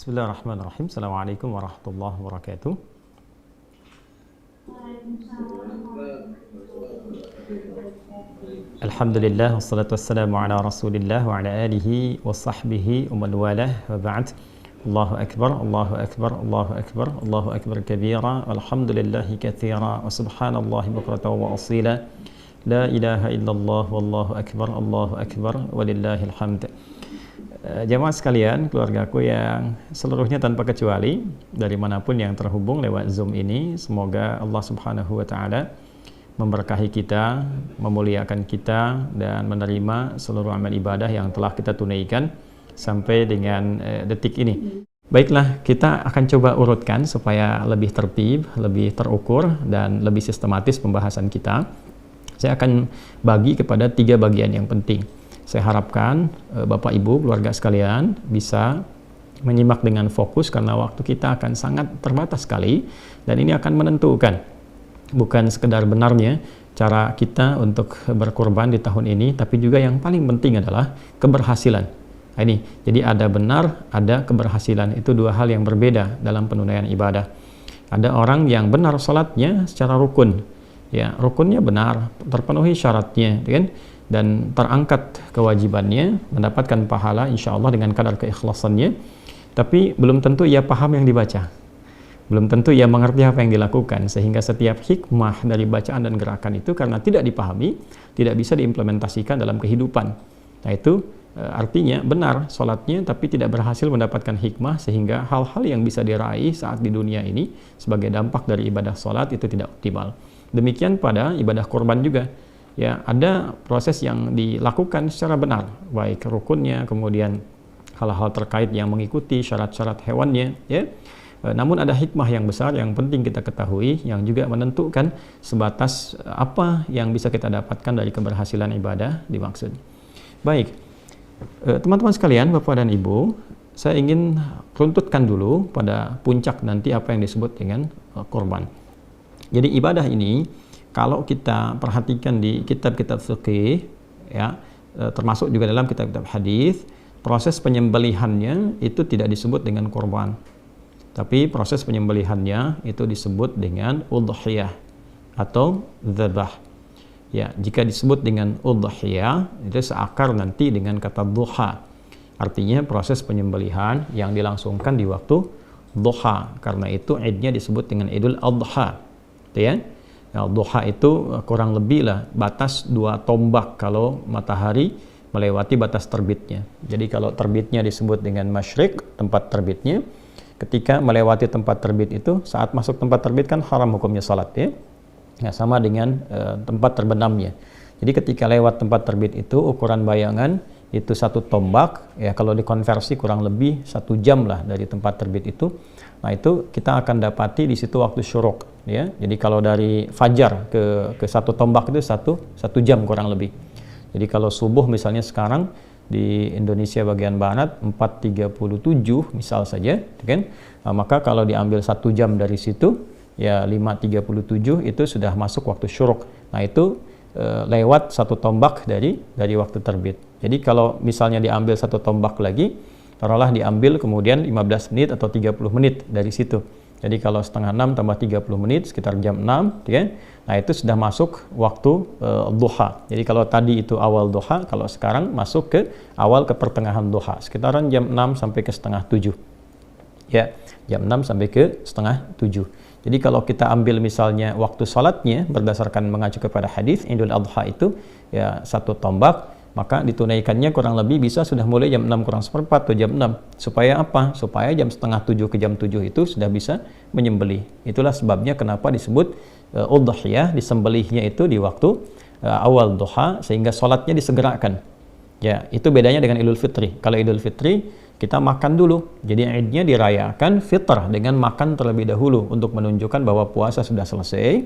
Bismillahirrahmanirrahim. Assalamualaikum warahmatullahi wabarakatuh. Alhamdulillah, wassalatu wassalamu ala rasulillah wa ala alihi wa sahbihi wa man walah wa ba'd. Allahu akbar, Allahu akbar, Allahu akbar, Allahu akbar kabira, walhamdulillahi katsira, wa subhanallahi bukratan wa asila. La ilaha illallah, wallahu akbar, walillahil hamd. Jamaah sekalian, keluargaku yang seluruhnya tanpa kecuali dari manapun yang terhubung lewat Zoom ini, semoga Allah Subhanahu wa taala memberkahi kita, memuliakan kita dan menerima seluruh amal ibadah yang telah kita tunaikan sampai dengan detik ini. Baiklah, kita akan coba urutkan supaya lebih tertib, lebih terukur dan lebih sistematis pembahasan kita. Saya akan bagi kepada 3 bagian yang penting. Saya harapkan Bapak Ibu, keluarga sekalian bisa menyimak dengan fokus karena waktu kita akan sangat terbatas sekali dan ini akan menentukan bukan sekedar benarnya cara kita untuk berkorban di tahun ini, tapi juga yang paling penting adalah keberhasilan. Nah, ini, jadi ada benar, ada keberhasilan. Itu 2 hal yang berbeda dalam penunaian ibadah. Ada orang yang benar salatnya secara rukun, ya rukunnya benar, terpenuhi syaratnya, kan? Dan terangkat kewajibannya, mendapatkan pahala insya Allah dengan kadar keikhlasannya, tapi belum tentu ia paham yang dibaca, belum tentu ia mengerti apa yang dilakukan, sehingga setiap hikmah dari bacaan dan gerakan itu karena tidak dipahami, tidak bisa diimplementasikan dalam kehidupan. Nah itu artinya benar sholatnya tapi tidak berhasil mendapatkan hikmah, sehingga hal-hal yang bisa diraih saat di dunia ini sebagai dampak dari ibadah sholat itu tidak optimal. Demikian pada ibadah korban juga. Ya, ada proses yang dilakukan secara benar, baik rukunnya, kemudian hal-hal terkait yang mengikuti syarat-syarat hewannya, ya. Namun ada hikmah yang besar yang penting kita ketahui, yang juga menentukan sebatas apa yang bisa kita dapatkan dari keberhasilan ibadah dimaksud. Baik, teman-teman sekalian, Bapak dan Ibu, saya ingin runtutkan dulu pada puncak nanti apa yang disebut dengan korban. Jadi ibadah ini, kalau kita perhatikan di kitab-kitab fikih, ya, termasuk juga dalam kitab-kitab hadis, proses penyembelihannya itu tidak disebut dengan korban, tapi proses penyembelihannya itu disebut dengan udhiyah atau dzabah. Ya, jika disebut dengan udhiyah itu seakar nanti dengan kata duha, artinya proses penyembelihan yang dilangsungkan di waktu duha. Karena itu idnya disebut dengan Idul Adha, ya. Nah, duha itu kurang lebih lah batas 2 tombak kalau matahari melewati batas terbitnya. Jadi kalau terbitnya disebut dengan masyriq, tempat terbitnya. Ketika melewati tempat terbit itu, saat masuk tempat terbit kan haram hukumnya salat, ya. Nah, sama dengan tempat terbenamnya. Jadi ketika lewat tempat terbit itu ukuran bayangan itu 1 tombak, ya kalau dikonversi kurang lebih 1 jam lah dari tempat terbit itu. Nah itu kita akan dapati di situ waktu syuruk, ya. Jadi kalau dari fajar ke 1 tombak itu satu jam kurang lebih. Jadi kalau subuh misalnya sekarang di Indonesia bagian barat 4.37 misal saja, kan? Nah, maka kalau diambil 1 jam dari situ, ya 5.37 itu sudah masuk waktu syuruk. Nah itu lewat 1 tombak dari waktu terbit. Jadi kalau misalnya diambil 1 tombak lagi, taruhlah diambil kemudian 15 menit atau 30 menit dari situ. Jadi kalau setengah 6 tambah 30 menit sekitar jam 6, ya. Nah itu sudah masuk waktu duha. Jadi kalau tadi itu awal duha, kalau sekarang masuk ke awal ke pertengahan duha, sekitaran jam 6 sampai ke setengah 7. Ya, jam 6 sampai ke setengah 7. Jadi kalau kita ambil misalnya waktu salatnya berdasarkan mengacu kepada hadis Idul Adha itu ya 1 tombak, maka ditunaikannya kurang lebih bisa sudah mulai jam 6 kurang seperempat atau jam 6. Supaya apa? Supaya jam setengah 7 ke jam 7 itu sudah bisa menyembelih. Itulah sebabnya kenapa disebut udhiyah, disembelihnya itu di waktu awal duha, sehingga sholatnya disegerakan. Ya, itu bedanya dengan Idul Fitri. Kalau Idul Fitri kita makan dulu. Jadi idnya dirayakan fitrah dengan makan terlebih dahulu untuk menunjukkan bahwa puasa sudah selesai.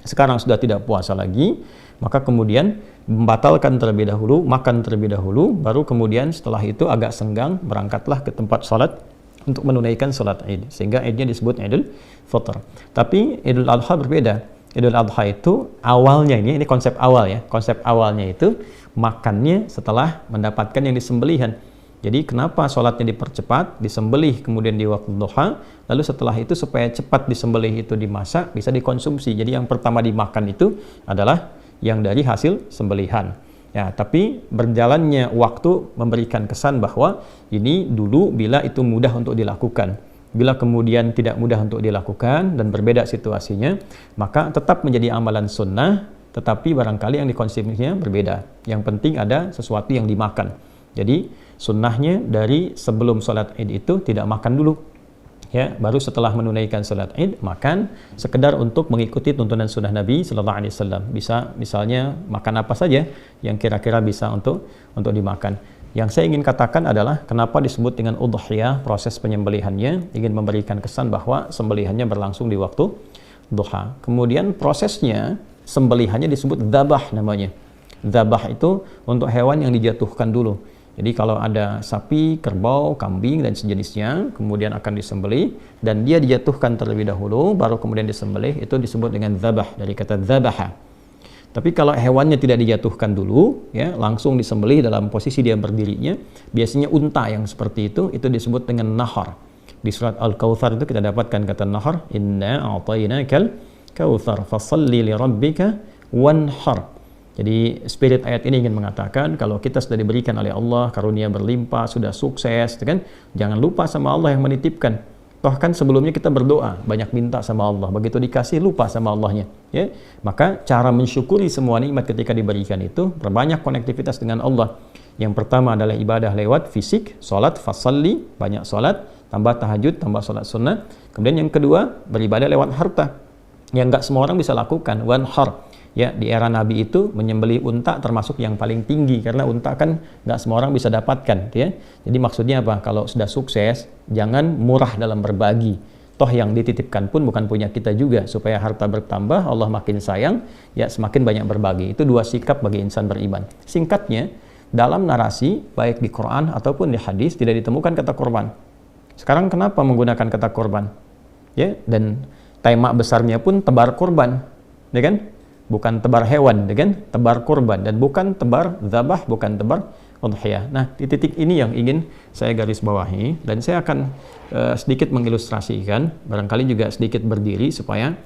Sekarang sudah tidak puasa lagi, maka kemudian membatalkan terlebih dahulu, makan terlebih dahulu, baru kemudian setelah itu agak senggang berangkatlah ke tempat sholat untuk menunaikan sholat id, sehingga idnya disebut Idul Fitr. Tapi Idul Adha berbeda. Idul Adha itu awalnya ini konsep awal, ya. Konsep awalnya itu makannya setelah mendapatkan yang disembelihan. Jadi kenapa sholatnya dipercepat, disembelih kemudian di waktu duha, lalu setelah itu supaya cepat disembelih itu dimasak, bisa dikonsumsi. Jadi yang pertama dimakan itu adalah yang dari hasil sembelihan. Ya, tapi berjalannya waktu memberikan kesan bahwa ini dulu bila itu mudah untuk dilakukan. Bila kemudian tidak mudah untuk dilakukan dan berbeda situasinya, maka tetap menjadi amalan sunnah, tetapi barangkali yang dikonsumsinya berbeda. Yang penting ada sesuatu yang dimakan. Jadi sunnahnya dari sebelum sholat id itu tidak makan dulu, ya, baru setelah menunaikan sholat id makan, sekedar untuk mengikuti tuntunan sunnah Nabi Sallallahu Alaihi Wasallam. Bisa misalnya makan apa saja yang kira-kira bisa untuk dimakan. Yang saya ingin katakan adalah kenapa disebut dengan udhiyah, proses penyembelihannya, ingin memberikan kesan bahwa sembelihannya berlangsung di waktu duha. Kemudian prosesnya sembelihannya disebut dzabah namanya. Dzabah itu untuk hewan yang dijatuhkan dulu. Jadi kalau ada sapi, kerbau, kambing dan sejenisnya kemudian akan disembelih dan dia dijatuhkan terlebih dahulu baru kemudian disembelih, itu disebut dengan dzabah, dari kata dzabaha. Tapi kalau hewannya tidak dijatuhkan dulu, ya, langsung disembelih dalam posisi dia berdirinya, biasanya unta yang seperti itu disebut dengan nahar. Di surat Al-Kautsar itu kita dapatkan kata nahar, inna a'tainakal kautsar fasalli li rabbika wanhar. Jadi spirit ayat ini ingin mengatakan kalau kita sudah diberikan oleh Allah karunia berlimpah, sudah sukses, kan? Jangan lupa sama Allah yang menitipkan. Toh kan sebelumnya kita berdoa, banyak minta sama Allah, begitu dikasih lupa sama Allahnya, ya. Maka cara mensyukuri semua nikmat ketika diberikan itu berbanyak konektivitas dengan Allah. Yang pertama adalah ibadah lewat fisik, salat, fasalli, banyak salat, tambah tahajud, tambah salat sunnah. Kemudian yang kedua, beribadah lewat harta. Yang enggak semua orang bisa lakukan, wanhar. Ya, di era Nabi itu menyembelih unta termasuk yang paling tinggi karena unta kan nggak semua orang bisa dapatkan, ya. Jadi maksudnya apa? Kalau sudah sukses, jangan murah dalam berbagi. Toh yang dititipkan pun bukan punya kita juga, supaya harta bertambah, Allah makin sayang, ya semakin banyak berbagi. Itu dua sikap bagi insan beriman. Singkatnya, dalam narasi baik di Quran ataupun di hadis tidak ditemukan kata korban. Sekarang kenapa menggunakan kata korban? Ya, dan tema besarnya pun tebar korban, ya kan? Bukan tebar hewan, kan? Tebar kurban, dan bukan tebar dzabah, bukan tebar udhiyah. Nah, di titik ini yang ingin saya garis bawahi, dan saya akan sedikit mengilustrasikan, barangkali juga sedikit berdiri supaya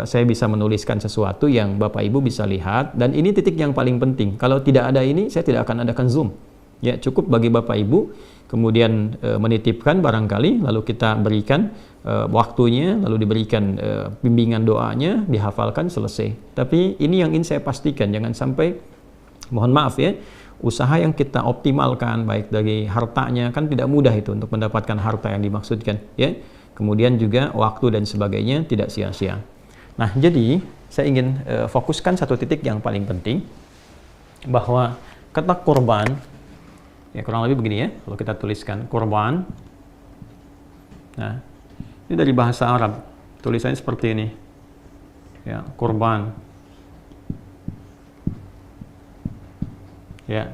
saya bisa menuliskan sesuatu yang Bapak Ibu bisa lihat, dan ini titik yang paling penting. Kalau tidak ada ini, saya tidak akan adakan Zoom. Ya, cukup bagi Bapak Ibu kemudian menitipkan barangkali, lalu kita berikan waktunya, lalu diberikan bimbingan doanya, dihafalkan, selesai. Tapi ini yang ingin saya pastikan, jangan sampai, mohon maaf ya, usaha yang kita optimalkan baik dari hartanya, kan tidak mudah itu untuk mendapatkan harta yang dimaksudkan, ya. Kemudian juga waktu dan sebagainya tidak sia-sia. Nah, jadi saya ingin fokuskan satu titik yang paling penting, bahwa kata korban, ya kurang lebih begini ya, kalau kita tuliskan korban. Nah, ini dari bahasa Arab, tulisannya seperti ini, ya, korban, ya,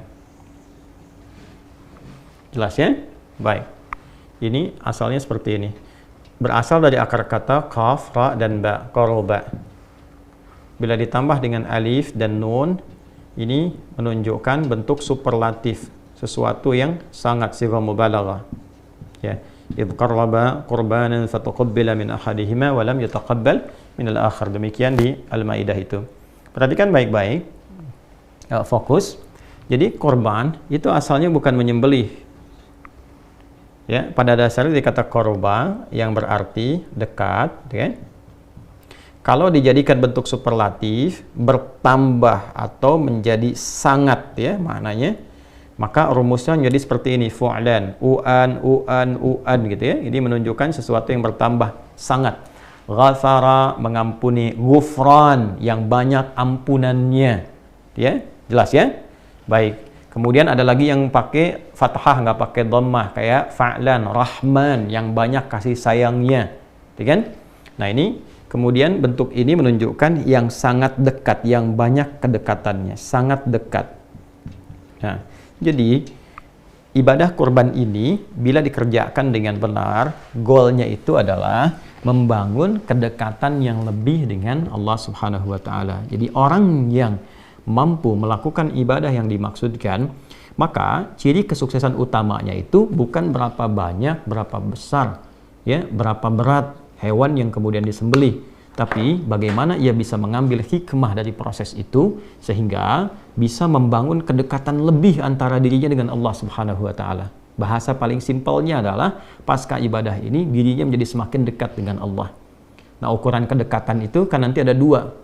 jelas ya? Baik, ini asalnya seperti ini, berasal dari akar kata qaf, ra, dan ba, qoroba. Bila ditambah dengan alif dan nun, ini menunjukkan bentuk superlatif, sesuatu yang sangat sighah mubalaghah, ya. idh qarraba qurbanan fataqabbala min ahadihima wa lam yataqabbal min al-akhar. Demikian di Al-Maidah itu. Perhatikan baik-baik, fokus. Jadi korban itu asalnya bukan menyembelih, ya. Pada dasarnya dikata korba yang berarti dekat, ya. Kalau dijadikan bentuk superlatif, bertambah atau menjadi sangat, ya, maknanya, maka rumusnya menjadi seperti ini, fu'lan, u'an gitu, ya. Ini menunjukkan sesuatu yang bertambah sangat. Ghafara, mengampuni, ghufran, yang banyak ampunannya, ya. Jelas ya? Baik. Kemudian ada lagi yang pakai fathah, nggak pakai dhammah, kayak fa'lan, rahman, yang banyak kasih sayangnya, ya kan? Nah, ini kemudian bentuk ini menunjukkan yang sangat dekat, yang banyak kedekatannya, sangat dekat. Nah, jadi ibadah kurban ini bila dikerjakan dengan benar, goalnya itu adalah membangun kedekatan yang lebih dengan Allah Subhanahu wa taala. Jadi orang yang mampu melakukan ibadah yang dimaksudkan, Maka ciri kesuksesan utamanya itu bukan berapa banyak, berapa besar, ya, berapa berat hewan yang kemudian disembelih, tapi bagaimana ia bisa mengambil hikmah dari proses itu sehingga bisa membangun kedekatan lebih antara dirinya dengan Allah Subhanahu wa taala. Bahasa paling simpelnya adalah pasca ibadah ini dirinya menjadi semakin dekat dengan Allah. Nah, ukuran kedekatan itu kan nanti ada dua.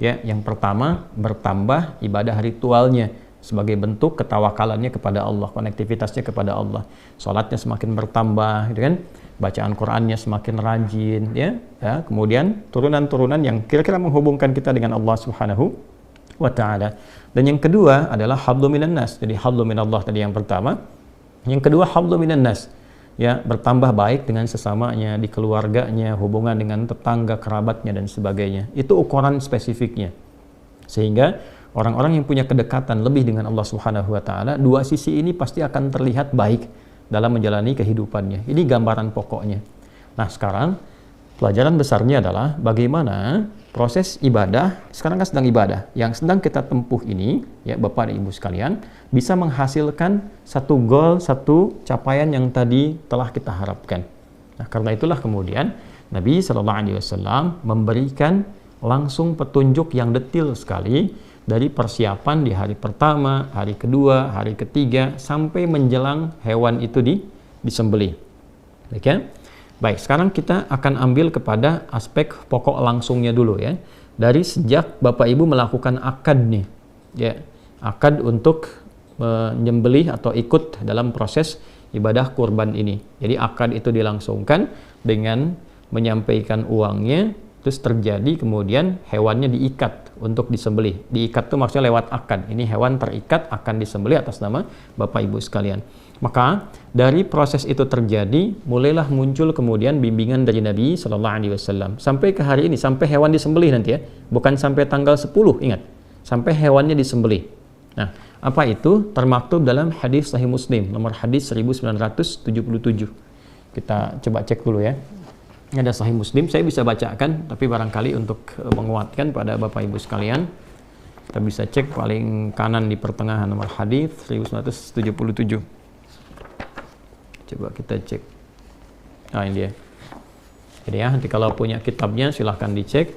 Ya, yang pertama bertambah ibadah ritualnya sebagai bentuk ketawakalannya kepada Allah, konektivitasnya kepada Allah. Salatnya semakin bertambah, gitu kan? Bacaan Qur'annya semakin rajin, ya. Kemudian turunan-turunan yang kira-kira menghubungkan kita dengan Allah Subhanahu wa taala. Dan yang kedua adalah hablu minan nas. Jadi hablu minallah tadi yang pertama. Yang kedua hablu minan nas. Ya, bertambah baik dengan sesamanya, di keluarganya, hubungan dengan tetangga, kerabatnya dan sebagainya. Itu ukuran spesifiknya. Sehingga orang-orang yang punya kedekatan lebih dengan Allah Subhanahu wa taala, dua sisi ini pasti akan terlihat baik dalam menjalani kehidupannya. Ini gambaran pokoknya. Nah, sekarang pelajaran besarnya adalah bagaimana proses ibadah, sekarang kan sedang ibadah, yang sedang kita tempuh ini, ya Bapak dan Ibu sekalian, bisa menghasilkan satu goal, satu capaian yang tadi telah kita harapkan. Nah, karena itulah kemudian Nabi SAW memberikan langsung petunjuk yang detail sekali dari persiapan di hari pertama, hari kedua, hari ketiga, sampai menjelang hewan itu disembelih. Baik ya? Baik, sekarang kita akan ambil kepada aspek pokok langsungnya dulu ya. Dari sejak Bapak Ibu melakukan akad nih, ya, akad untuk menyembelih atau ikut dalam proses ibadah kurban ini. Jadi akad itu dilangsungkan dengan menyampaikan uangnya, terus terjadi kemudian hewannya diikat untuk disembelih. Diikat itu maksudnya lewat akad. Ini hewan terikat akan disembelih atas nama Bapak Ibu sekalian. Maka dari proses itu terjadi, mulailah muncul kemudian bimbingan dari Nabi SAW sampai ke hari ini, sampai hewan disembelih nanti ya, bukan sampai tanggal 10, ingat, sampai hewannya disembelih. Nah, apa itu? Termaktub dalam hadis Sahih Muslim, nomor hadis 1977. Kita coba cek dulu ya. Ini ada Sahih Muslim, saya bisa bacakan, tapi barangkali untuk menguatkan pada Bapak Ibu sekalian, kita bisa cek paling kanan di pertengahan nomor hadis 1977. Coba kita cek. Nah, ini dia. Jadi ya, nanti kalau punya kitabnya silahkan dicek.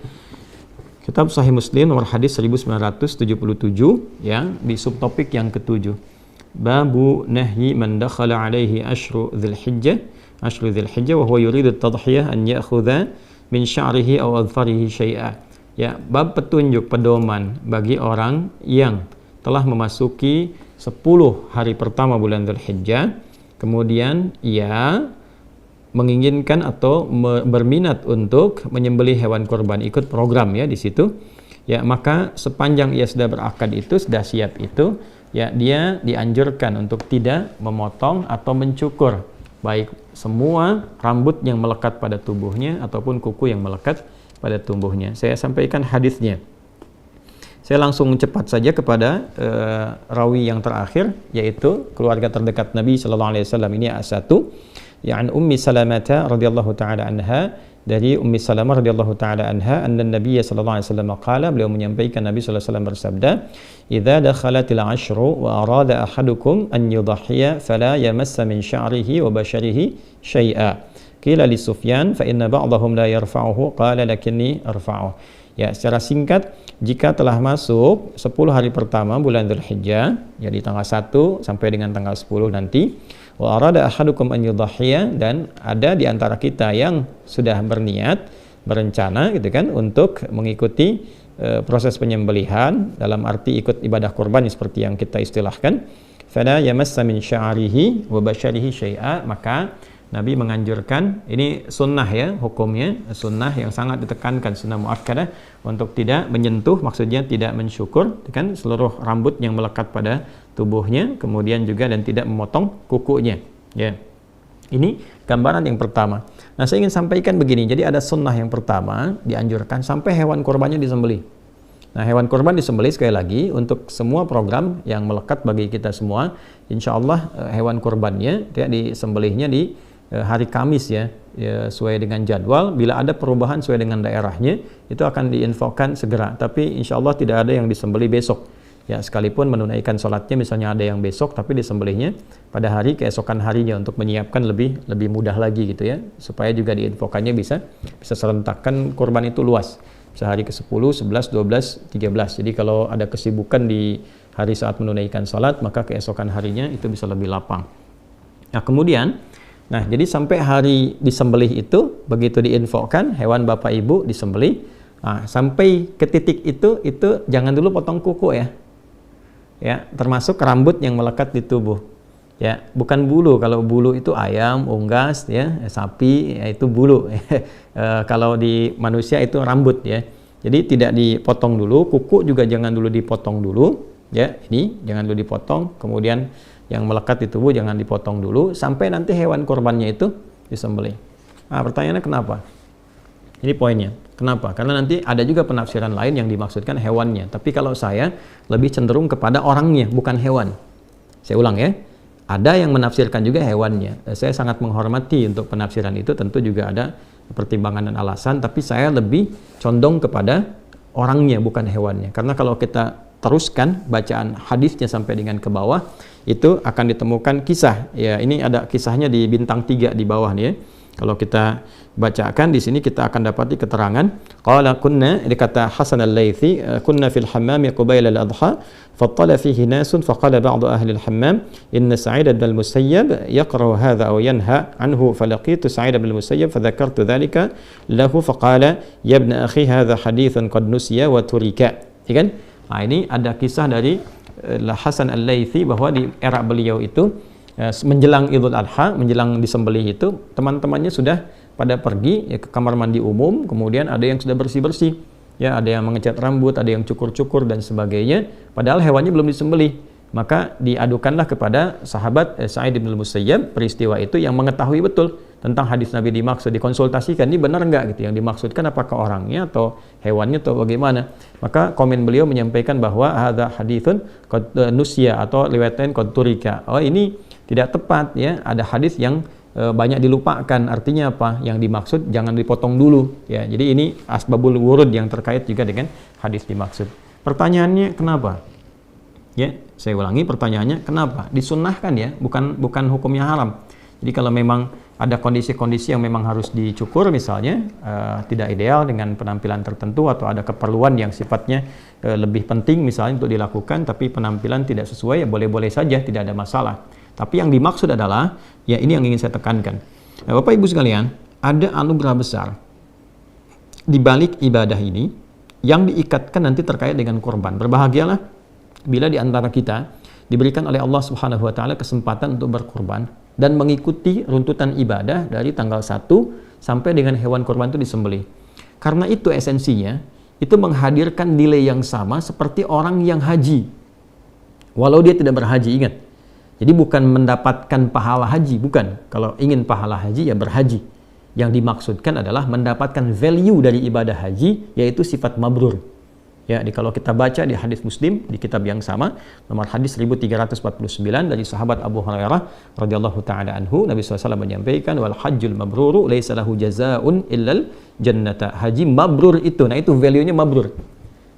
Kitab Sahih Muslim nomor hadis 1977 ya, di subtopik yang ketujuh. Babu nahyi man dakhala alaihi ashru dzulhijjah wa huwa yuridu at-tadhhiyah an ya'khudha min sya'rihi aw adfarihi syai'a. Ya, bab petunjuk pedoman bagi orang yang telah memasuki 10 hari pertama bulan Dzulhijjah, kemudian ia menginginkan atau berminat untuk menyembelih hewan kurban, ikut program ya di situ. Ya, maka sepanjang ia sudah berakad itu, sudah siap itu, ya dia dianjurkan untuk tidak memotong atau mencukur baik semua rambut yang melekat pada tubuhnya ataupun kuku yang melekat pada tubuhnya. Saya sampaikan hadisnya. Saya langsung cepat saja kepada rawi yang terakhir, yaitu keluarga terdekat Nabi sallallahu alaihi wasallam. Ini A1, ya an Ummi Salamah radhiyallahu taala anha, dari Ummi Salamah radhiyallahu taala anha, anna Nabiy sallallahu alaihi wasallam qala, beliau menyampaikan Nabi sallallahu alaihi wasallam bersabda, "Idza dakhalatil 'ashru wa arada ahadukum an yudhhiya fala yamassa min sya'rihi wa basharihi syai'a." Qila li Sufyan, fa inna ba'dahum la yarfa'uhu, qala lakinni arfa'uhu. Ya, secara singkat, jika telah masuk 10 hari pertama bulan Dzulhijjah, ya di tanggal 1 sampai dengan tanggal 10 nanti, wa arada ahadukum an yudhhiya, dan ada di antara kita yang sudah berniat, berencana gitu kan untuk mengikuti proses penyembelihan dalam arti ikut ibadah kurban seperti yang kita istilahkan, fala yamassa min sya'rihi wa basharihi syai'a, maka Nabi menganjurkan, ini sunnah ya, hukumnya sunnah yang sangat ditekankan, sunnah muakkadah, untuk tidak menyentuh, maksudnya tidak mensyukur kan seluruh rambut yang melekat pada tubuhnya, kemudian juga dan tidak memotong kukunya ya. Ini gambaran yang pertama. Nah, saya ingin sampaikan begini, jadi ada sunnah yang pertama dianjurkan sampai hewan kurbannya disembelih. Nah, hewan kurban disembelih sekali lagi untuk semua program yang melekat bagi kita semua, insya Allah hewan kurbannya ya, disembelihnya di hari Kamis ya, sesuai dengan jadwal. Bila ada perubahan sesuai dengan daerahnya, itu akan diinfokan segera. Tapi insya Allah tidak ada yang disembelih besok. Ya, sekalipun menunaikan sholatnya misalnya ada yang besok tapi disembelihnya pada hari keesokan harinya untuk menyiapkan lebih mudah lagi gitu ya, supaya juga diinfokannya bisa serentakkan kurban itu luas, bisa hari ke-10, 11, 12, 13. Jadi kalau ada kesibukan di hari saat menunaikan sholat, maka keesokan harinya itu bisa lebih lapang. Nah kemudian, jadi sampai hari disembelih itu, begitu diinfokan hewan bapak ibu disembelih, sampai ke titik itu jangan dulu potong kuku ya, termasuk rambut yang melekat di tubuh. Ya, bukan bulu. Kalau bulu itu ayam, unggas, ya, sapi, ya, itu bulu. Kalau di manusia itu rambut, ya. Jadi tidak dipotong dulu. Kuku juga jangan dulu dipotong dulu, ya. Ini jangan dulu dipotong. Kemudian yang melekat di tubuh jangan dipotong dulu sampai nanti hewan korbannya itu disembelih. Nah, pertanyaannya kenapa? Ini poinnya. Kenapa? Karena nanti ada juga penafsiran lain yang dimaksudkan hewannya. Tapi kalau saya lebih cenderung kepada orangnya, bukan hewan. Saya ulang ya. Ada yang menafsirkan juga hewannya. Saya sangat menghormati untuk penafsiran itu. Tentu juga ada pertimbangan dan alasan. Tapi saya lebih condong kepada orangnya, bukan hewannya. Karena kalau kita teruskan bacaan hadisnya sampai dengan ke bawah, itu akan ditemukan kisah. Ya, ini ada kisahnya di bintang 3 di bawah nih ya. Kalau kita bacakan di sini kita akan dapati keterangan qala kunna, dikata Hasan al-Laythi, kunna fil hammam qabila al-adha fattala fihi nasun faqala ba'du ahli al-hammam inna Sa'id bin al-Musayyab yaqra hadha aw yanha anhu falaqitu Sa'id bin al-Musayyab fadhakartu dhalika lahu faqala ya ibn akhi hadha hadithan qad nusiya wa turika. Ya kan? Nah, ini ada kisah dari Hasan al-Laythi bahwa di era beliau itu menjelang Idul Adha, menjelang disembelih itu, teman-temannya sudah pada pergi ya, ke kamar mandi umum, kemudian ada yang sudah bersih-bersih, ya, ada yang mengecat rambut, ada yang cukur-cukur dan sebagainya, padahal hewannya belum disembelih. Maka diadukanlah kepada sahabat Sa'id bin al-Musayyab peristiwa itu, yang mengetahui betul tentang hadis Nabi dimaksud, dikonsultasikan, ini benar enggak gitu, yang dimaksudkan apakah orangnya atau hewannya atau bagaimana. Maka komen beliau menyampaikan bahwa hadza haditsun qad nusiya, atau riwayatnya qad turika. Oh, ini tidak tepat ya, ada hadis yang banyak dilupakan. Artinya apa? Yang dimaksud jangan dipotong dulu ya. Jadi ini asbabul wurud yang terkait juga dengan hadis dimaksud. Pertanyaannya kenapa? Ya, saya ulangi pertanyaannya kenapa? Disunnahkan ya, bukan hukumnya haram. Jadi kalau memang ada kondisi-kondisi yang memang harus dicukur misalnya, tidak ideal dengan penampilan tertentu, atau ada keperluan yang sifatnya lebih penting misalnya untuk dilakukan, tapi penampilan tidak sesuai, ya boleh-boleh saja, tidak ada masalah. Tapi yang dimaksud adalah, ya ini yang ingin saya tekankan. Nah, Bapak Ibu sekalian, ada anugerah besar di balik ibadah ini yang diikatkan nanti terkait dengan korban. Berbahagialah bila di antara kita diberikan oleh Allah Subhanahu wa taala kesempatan untuk berkorban dan mengikuti runtutan ibadah dari tanggal 1 sampai dengan hewan korban itu disembelih. Karena itu esensinya, itu menghadirkan nilai yang sama seperti orang yang haji. Walau dia tidak berhaji, ingat. Jadi bukan mendapatkan pahala haji, bukan. Kalau ingin pahala haji ya berhaji. Yang dimaksudkan adalah mendapatkan value dari ibadah haji, yaitu sifat mabrur. Ya, kalau kita baca di hadis Muslim di kitab yang sama, nomor hadis 1349 dari sahabat Abu Hurairah radhiyallahu taala anhu, Nabi SAW menyampaikan wal hajjul mabruru laisa lahu jazaa'un illal jannata. Haji mabrur itu, nah itu value-nya mabrur.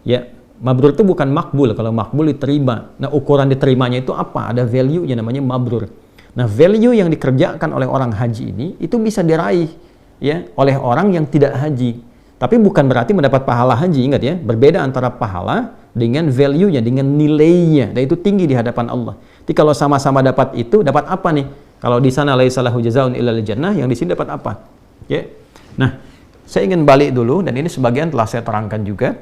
Ya, mabrur itu bukan makbul. Kalau makbul diterima. Nah, ukuran diterimanya itu apa? Ada value-nya namanya mabrur. Nah, value yang dikerjakan oleh orang haji ini itu bisa diraih ya oleh orang yang tidak haji. Tapi bukan berarti mendapat pahala haji, ingat ya. Berbeda antara pahala dengan value-nya, dengan nilainya. Dan itu tinggi di hadapan Allah. Jadi kalau sama-sama dapat itu, dapat apa nih? Kalau di sana laisa lahu jazaa'un illal jannah, yang di sini dapat apa? Ya. Nah, saya ingin balik dulu, dan ini sebagian telah saya terangkan juga.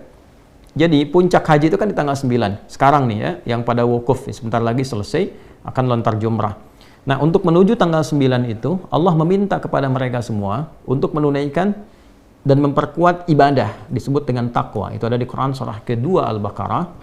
Jadi puncak haji itu kan di tanggal 9. Sekarang nih ya, yang pada wukuf sebentar lagi selesai akan lontar jumrah. Nah, untuk menuju tanggal 9 itu, Allah meminta kepada mereka semua untuk menunaikan dan memperkuat ibadah, disebut dengan takwa. Itu ada di Quran surah kedua Al-Baqarah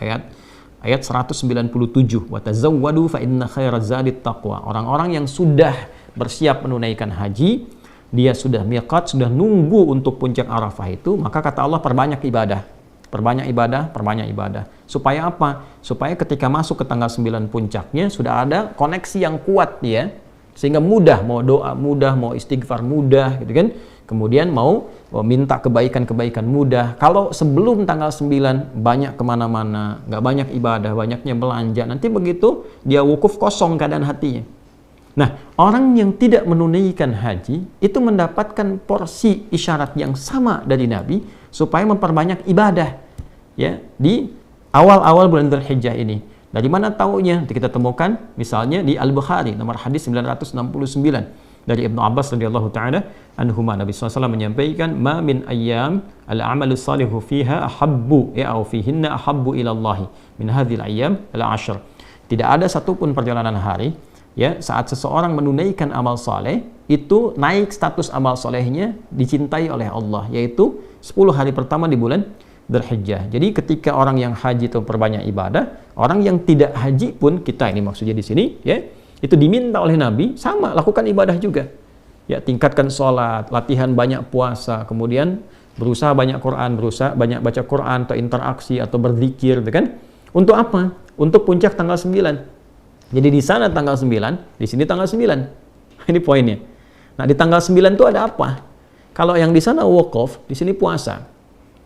ayat 197. Wa tazawwadu fa inna khairaz zadit taqwa. Orang-orang yang sudah bersiap menunaikan haji, dia sudah miqat, sudah nunggu untuk puncak Arafah itu, maka kata Allah perbanyak ibadah. Perbanyak ibadah, perbanyak ibadah. Supaya apa? Supaya ketika masuk ke tanggal 9 puncaknya sudah ada koneksi yang kuat ya Sehingga mudah, mau doa mudah, mau istighfar mudah gitu kan. Kemudian mau minta kebaikan-kebaikan mudah. Kalau sebelum tanggal 9 banyak kemana-mana, nggak banyak ibadah, banyaknya belanja, nanti begitu dia wukuf kosong keadaan hatinya. Nah, orang yang tidak menunaikan haji itu mendapatkan porsi isyarat yang sama dari Nabi supaya memperbanyak ibadah ya di awal-awal bulan Dzulhijjah ini. Dari mana taunya? Kita temukan misalnya di Al-Bukhari nomor hadis 969 dari Ibnu Abbas radhiyallahu taala anhuma. Nabi SAW menyampaikan, "Ma min ayyam al-amalu salihu fiha ahabbu au fihinna ahabbu ila Allah min hadhil ayyam al-ashr." Tidak ada satupun perjalanan hari ya saat seseorang menunaikan amal saleh itu naik status amal salehnya dicintai oleh Allah, yaitu 10 hari pertama di bulan Dzulhijjah. Jadi ketika orang yang haji itu perbanyak ibadah, orang yang tidak haji pun, kita ini maksudnya di sini ya, itu diminta oleh Nabi sama lakukan ibadah juga. Ya, tingkatkan sholat, latihan banyak puasa, kemudian berusaha banyak Quran, berusaha banyak baca Quran atau interaksi atau berzikir gitu kan. Untuk apa? Untuk puncak tanggal 9. Jadi di sana tanggal 9, di sini tanggal 9. Ini poinnya. Nah, di tanggal 9 itu ada apa? Kalau yang di sana wukuf, di sini puasa.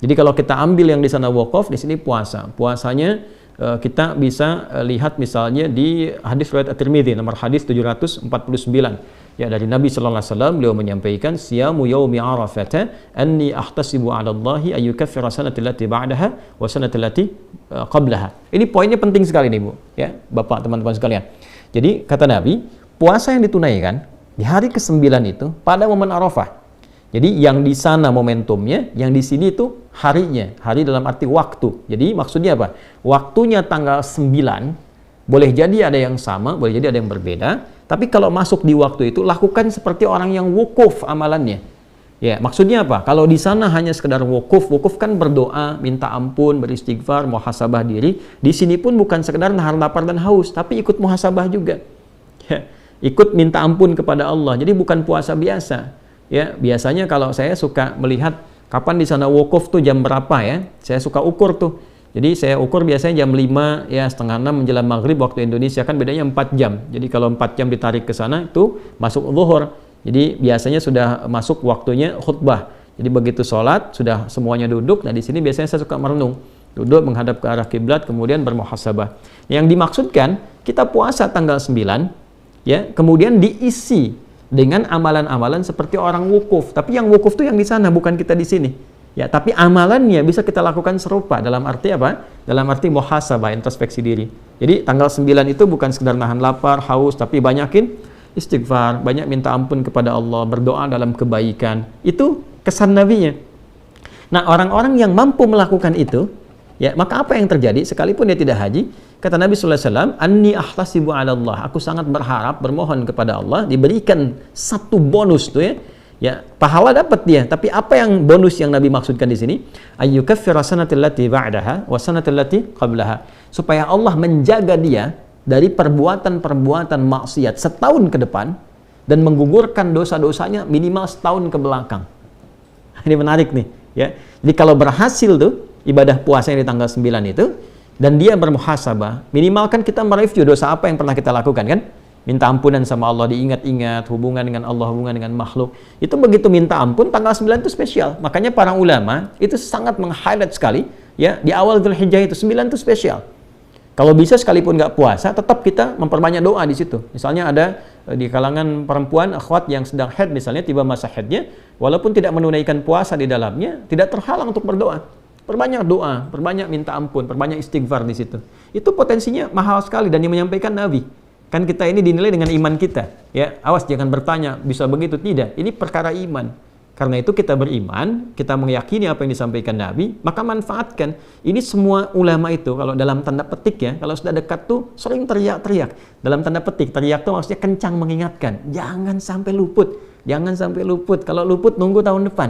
Jadi kalau kita ambil yang di sana wukuf, di sini puasa. Puasanya kita bisa lihat misalnya di hadis riwayat At-Tirmidzi nomor hadis 749. Ya, dari Nabi sallallahu alaihi wasallam beliau menyampaikan, "Siyamu yaumi Arafah anni ahtasibu 'ala Allahi ay yukaffira sanata allati ba'daha wa sanata allati qablaha." Ini poinnya penting sekali nih, Bu. Ya, Bapak, teman-teman sekalian. Jadi kata Nabi, puasa yang ditunaikan di hari ke-9 itu pada momen Arafah. Jadi yang di sana momentumnya, yang di sini itu harinya, hari dalam arti waktu. Jadi maksudnya apa? Waktunya tanggal 9, boleh jadi ada yang sama, boleh jadi ada yang berbeda. Tapi kalau masuk di waktu itu, lakukan seperti orang yang wukuf amalannya. Ya, maksudnya apa? Kalau di sana hanya sekedar wukuf, wukuf kan berdoa, minta ampun, beristighfar, muhasabah diri. Di sini pun bukan sekedar nahan lapar dan haus, tapi ikut muhasabah juga. Ya, ikut minta ampun kepada Allah. Jadi bukan puasa biasa. Ya, biasanya kalau saya suka melihat kapan di sana wukuf tuh jam berapa ya, saya suka ukur tuh. Jadi saya ukur biasanya jam 5 ya setengah 6 menjelang maghrib waktu Indonesia, kan bedanya 4 jam. Jadi kalau 4 jam ditarik ke sana itu masuk zuhur. Jadi biasanya sudah masuk waktunya khutbah. Jadi begitu sholat sudah semuanya duduk. Nah di sini biasanya saya suka merenung, duduk menghadap ke arah kiblat kemudian bermuhasabah. Yang dimaksudkan kita puasa tanggal 9 ya, kemudian diisi dengan amalan-amalan seperti orang wukuf. Tapi yang wukuf itu yang di sana, bukan kita di sini. Ya, tapi amalannya bisa kita lakukan serupa. Dalam arti apa? Dalam arti muhasabah, introspeksi diri. Jadi tanggal 9 itu bukan sekedar nahan lapar, haus, tapi banyakin istighfar, banyak minta ampun kepada Allah, berdoa dalam kebaikan. Itu kesan Nabi-nya. Nah, orang-orang yang mampu melakukan itu, ya, maka apa yang terjadi sekalipun dia tidak haji? Kata Nabi sallallahu alaihi wasallam, "Anni ahtasibu 'ala Allah." Aku sangat berharap, bermohon kepada Allah diberikan satu bonus tuh ya. Ya, pahala dapat dia, tapi apa yang bonus yang Nabi maksudkan di sini? Ayyukaffira sanatal lati ba'daha wa sanatal lati qablaha. Supaya Allah menjaga dia dari perbuatan-perbuatan maksiat setahun ke depan dan menggugurkan dosa-dosanya minimal setahun ke belakang. Ini menarik nih, ya. Jadi kalau berhasil tuh ibadah puasa yang di tanggal 9 itu, dan dia bermuhasabah, minimal kan kita mereview dosa apa yang pernah kita lakukan kan? Minta ampunan sama Allah, diingat-ingat, hubungan dengan Allah, hubungan dengan makhluk. Itu begitu minta ampun, tanggal 9 itu spesial. Makanya para ulama itu sangat meng-highlight sekali, ya, di awal Dzulhijjah itu 9 itu spesial. Kalau bisa sekalipun nggak puasa, tetap kita memperbanyak doa di situ. Misalnya ada di kalangan perempuan, akhwat yang sedang haid misalnya, tiba masa haidnya, walaupun tidak menunaikan puasa di dalamnya, tidak terhalang untuk berdoa. Perbanyak doa, perbanyak minta ampun, perbanyak istighfar di situ. Itu potensinya mahal sekali dan yang menyampaikan Nabi. Kan kita ini dinilai dengan iman kita. Ya, awas jangan bertanya bisa begitu, tidak. Ini perkara iman. Karena itu kita beriman, kita meyakini apa yang disampaikan Nabi, maka manfaatkan. Ini semua ulama itu kalau dalam tanda petik ya, kalau sudah dekat tuh sering teriak-teriak. Dalam tanda petik, teriak tuh maksudnya kencang mengingatkan. Jangan sampai luput. Jangan sampai luput. Kalau luput nunggu tahun depan.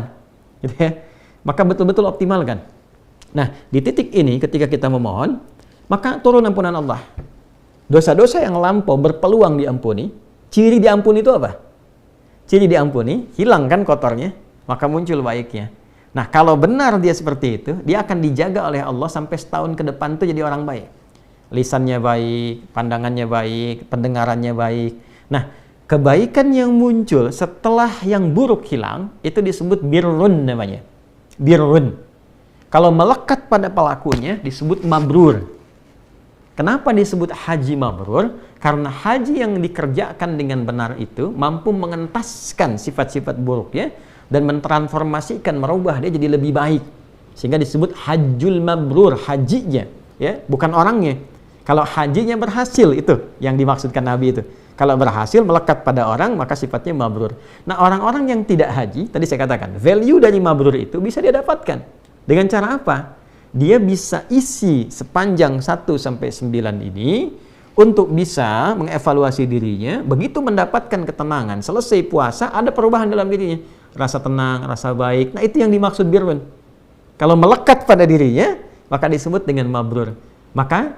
Gitu ya. Maka betul-betul optimalkan. Nah, di titik ini ketika kita memohon, maka turun ampunan Allah. Dosa-dosa yang lampau berpeluang diampuni. Ciri diampuni itu apa? Ciri diampuni, hilang kan kotornya, maka muncul baiknya. Nah, kalau benar dia seperti itu, dia akan dijaga oleh Allah sampai setahun ke depan itu jadi orang baik. Lisannya baik, pandangannya baik, pendengarannya baik. Nah, kebaikan yang muncul setelah yang buruk hilang itu disebut birrun namanya. Birrun. Kalau melekat pada pelakunya disebut mabrur. Kenapa disebut haji mabrur? Karena haji yang dikerjakan dengan benar itu mampu mengentaskan sifat-sifat buruknya dan mentransformasikan, merubah dia jadi lebih baik. Sehingga disebut hajjul mabrur, hajinya, ya, bukan orangnya. Kalau hajinya berhasil, itu yang dimaksudkan Nabi itu. Kalau berhasil melekat pada orang, maka sifatnya mabrur. Nah, orang-orang yang tidak haji, tadi saya katakan, value dari mabrur itu bisa dia dapatkan. Dengan cara apa? Dia bisa isi sepanjang 1-9 ini untuk bisa mengevaluasi dirinya. Begitu mendapatkan ketenangan, selesai puasa, ada perubahan dalam dirinya. Rasa tenang, rasa baik. Nah, itu yang dimaksud birrun. Kalau melekat pada dirinya, maka disebut dengan mabrur. Maka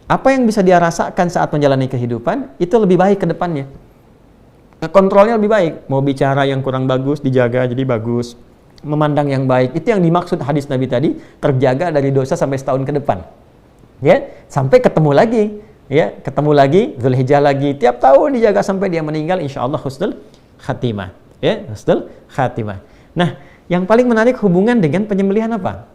apa yang bisa dia rasakan saat menjalani kehidupan, itu lebih baik ke depannya. Kontrolnya lebih baik. Mau bicara yang kurang bagus, dijaga jadi bagus. Memandang yang baik. Itu yang dimaksud hadis Nabi tadi, terjaga dari dosa sampai setahun ke depan. Ya, sampai ketemu lagi. Ya, ketemu lagi, Dzulhijjah lagi. Tiap tahun dijaga sampai dia meninggal, insya Allah husnul khatimah. Ya, husnul khatimah. Nah, yang paling menarik hubungan dengan penyembelihan apa?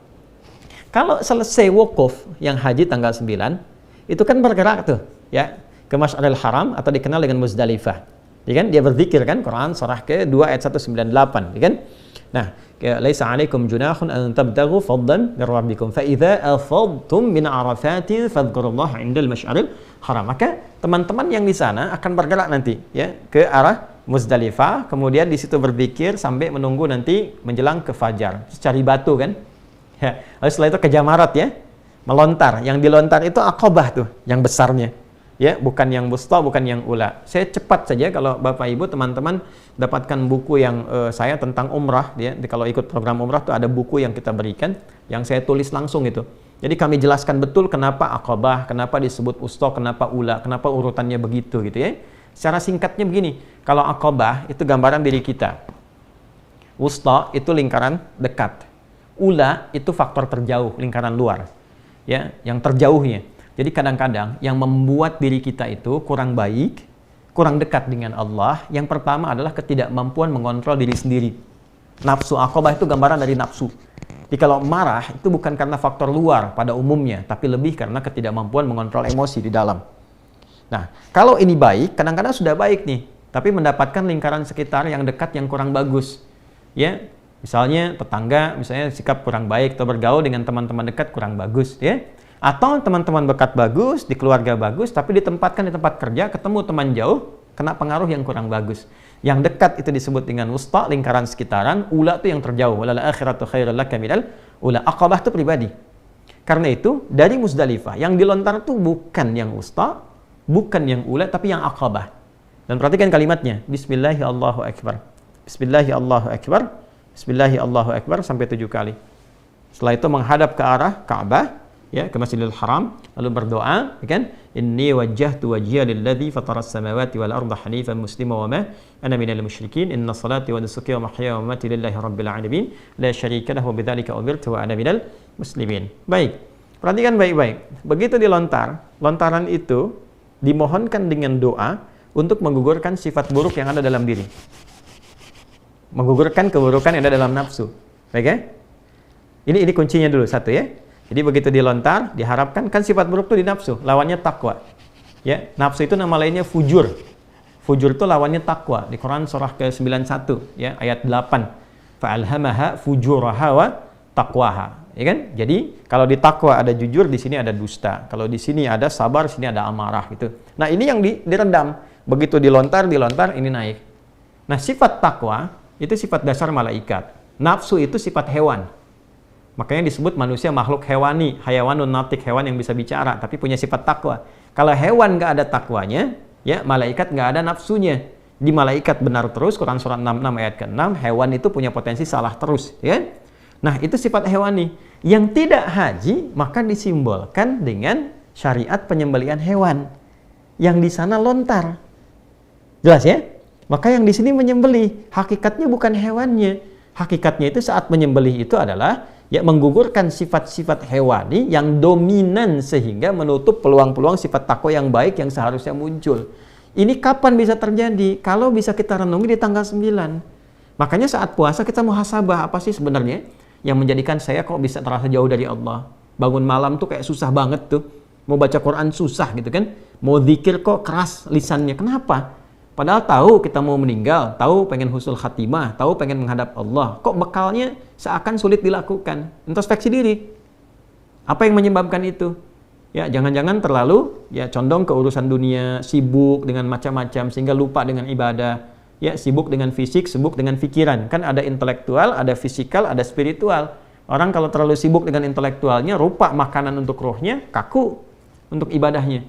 Kalau selesai wukuf yang haji tanggal 9, itu kan bergerak tuh, ya, ke Masy'aril Haram atau dikenal dengan Muzdalifah. Ya kan? Dia berzikir kan, Quran surah ke-2 ayat 198, ya kan? Nah, laisa 'alaikum junahun an tabtaghu fadlan min rabbikum fa idza afadtum min arafatin fadhkurullaha 'indal Masy'aril Haram. Maka teman-teman yang di sana akan bergerak nanti, ya, ke arah Muzdalifah, kemudian di situ berzikir sampai menunggu nanti menjelang ke fajar. Cari batu kan? Ya, lalu setelah itu ke Jamarat, ya. Melontar, yang dilontar itu Aqabah tuh, yang besarnya, ya, bukan yang wusta, bukan yang ula. Saya cepat saja kalau Bapak Ibu teman-teman dapatkan buku yang saya tentang umrah, ya, kalau ikut program umrah tuh ada buku yang kita berikan, yang saya tulis langsung itu. Jadi kami jelaskan betul kenapa Aqabah, kenapa disebut wusta, kenapa ula, kenapa urutannya begitu gitu ya. Secara singkatnya begini, kalau Aqabah itu gambaran diri kita, wusta itu lingkaran dekat, ula itu faktor terjauh, lingkaran luar. Ya, yang terjauhnya. Jadi kadang-kadang yang membuat diri kita itu kurang baik, kurang dekat dengan Allah, yang pertama adalah ketidakmampuan mengontrol diri sendiri. Nafsu, Aqabah itu gambaran dari nafsu. Jadi kalau marah itu bukan karena faktor luar pada umumnya, tapi lebih karena ketidakmampuan mengontrol emosi di dalam. Nah, kalau ini baik, kadang-kadang sudah baik nih, tapi mendapatkan lingkaran sekitar yang dekat yang kurang bagus. Ya, misalnya tetangga, misalnya sikap kurang baik, atau bergaul dengan teman-teman dekat kurang bagus, ya. Atau teman-teman dekat bagus, di keluarga bagus, tapi ditempatkan di tempat kerja, ketemu teman jauh, kena pengaruh yang kurang bagus. Yang dekat itu disebut dengan wusta, lingkaran sekitaran, ula itu yang terjauh. Walal akhiratu khairul laka minal ula. Aqabah itu pribadi. Karena itu, dari Muzdalifah, yang dilontar itu bukan yang wusta, bukan yang ula, tapi yang Aqabah. Dan perhatikan kalimatnya, Bismillahi Allahu Akbar. Bismillahi Allahu Akbar. Bismillahi Allahu Akbar sampai 7 kali. Setelah itu menghadap ke arah Ka'bah, ya, ke Masjidil Haram, lalu berdoa, ya kan? Inni wajjahtu wajhiya lilladzi fataras samawati wal arda hanifan muslima wa ma ana minal musyrikin. Inna salati wa nusuki wa mahyaya wa mamati lillahi rabbil alamin. La syarika lahu wa bidzalika umirtu wa ana minal muslimin. Baik. Perhatikan baik-baik. Begitu dilontar, lontaran itu dimohonkan dengan doa untuk menggugurkan sifat buruk yang ada dalam diri. Menggugurkan keburukan yang ada dalam nafsu. Baik ya? Ini kuncinya dulu satu ya. Jadi begitu dilontar, diharapkan kan sifat buruk itu di nafsu, lawannya takwa. Ya, nafsu itu nama lainnya fujur. Fujur itu lawannya takwa. Di Quran surah ke-91 ya, ayat 8. Fa'alhamaha fujuraha wa taqwaha. Ya kan? Jadi kalau di takwa ada jujur, di sini ada dusta. Kalau di sini ada sabar, di sini ada amarah gitu. Nah, ini yang direndam. Begitu dilontar ini naik. Nah, sifat takwa itu sifat dasar malaikat. Nafsu itu sifat hewan. Makanya disebut manusia makhluk hewani, hayawanun natik, hewan yang bisa bicara, tapi punya sifat takwa. Kalau hewan nggak ada takwanya, ya malaikat nggak ada nafsunya. Di malaikat benar terus, Quran surat 66 ayat ke-6, hewan itu punya potensi salah terus. Ya? Nah, itu sifat hewani. Yang tidak haji, maka disimbolkan dengan syariat penyembelihan hewan. Yang di sana lontar. Jelas ya? Maka yang di sini menyembelih, hakikatnya bukan hewannya. Hakikatnya itu saat menyembelih itu adalah ya menggugurkan sifat-sifat hewani yang dominan sehingga menutup peluang-peluang sifat takwa yang baik yang seharusnya muncul. Ini kapan bisa terjadi? Kalau bisa kita renungi di tanggal 9. Makanya saat puasa kita muhasabah, apa sih sebenarnya yang menjadikan saya kok bisa terasa jauh dari Allah? Bangun malam tuh kayak susah banget tuh. Mau baca Quran susah gitu kan. Mau zikir kok keras lisannya. Kenapa? Padahal tahu kita mau meninggal, tahu pengen husnul khatimah, tahu pengen menghadap Allah. Kok bekalnya seakan sulit dilakukan? Introspeksi diri. Apa yang menyebabkan itu? Ya, jangan-jangan terlalu ya condong ke urusan dunia, sibuk dengan macam-macam sehingga lupa dengan ibadah. Ya, sibuk dengan fisik, sibuk dengan pikiran. Kan ada intelektual, ada fisikal, ada spiritual. Orang kalau terlalu sibuk dengan intelektualnya, rupa makanan untuk rohnya, kaku untuk ibadahnya.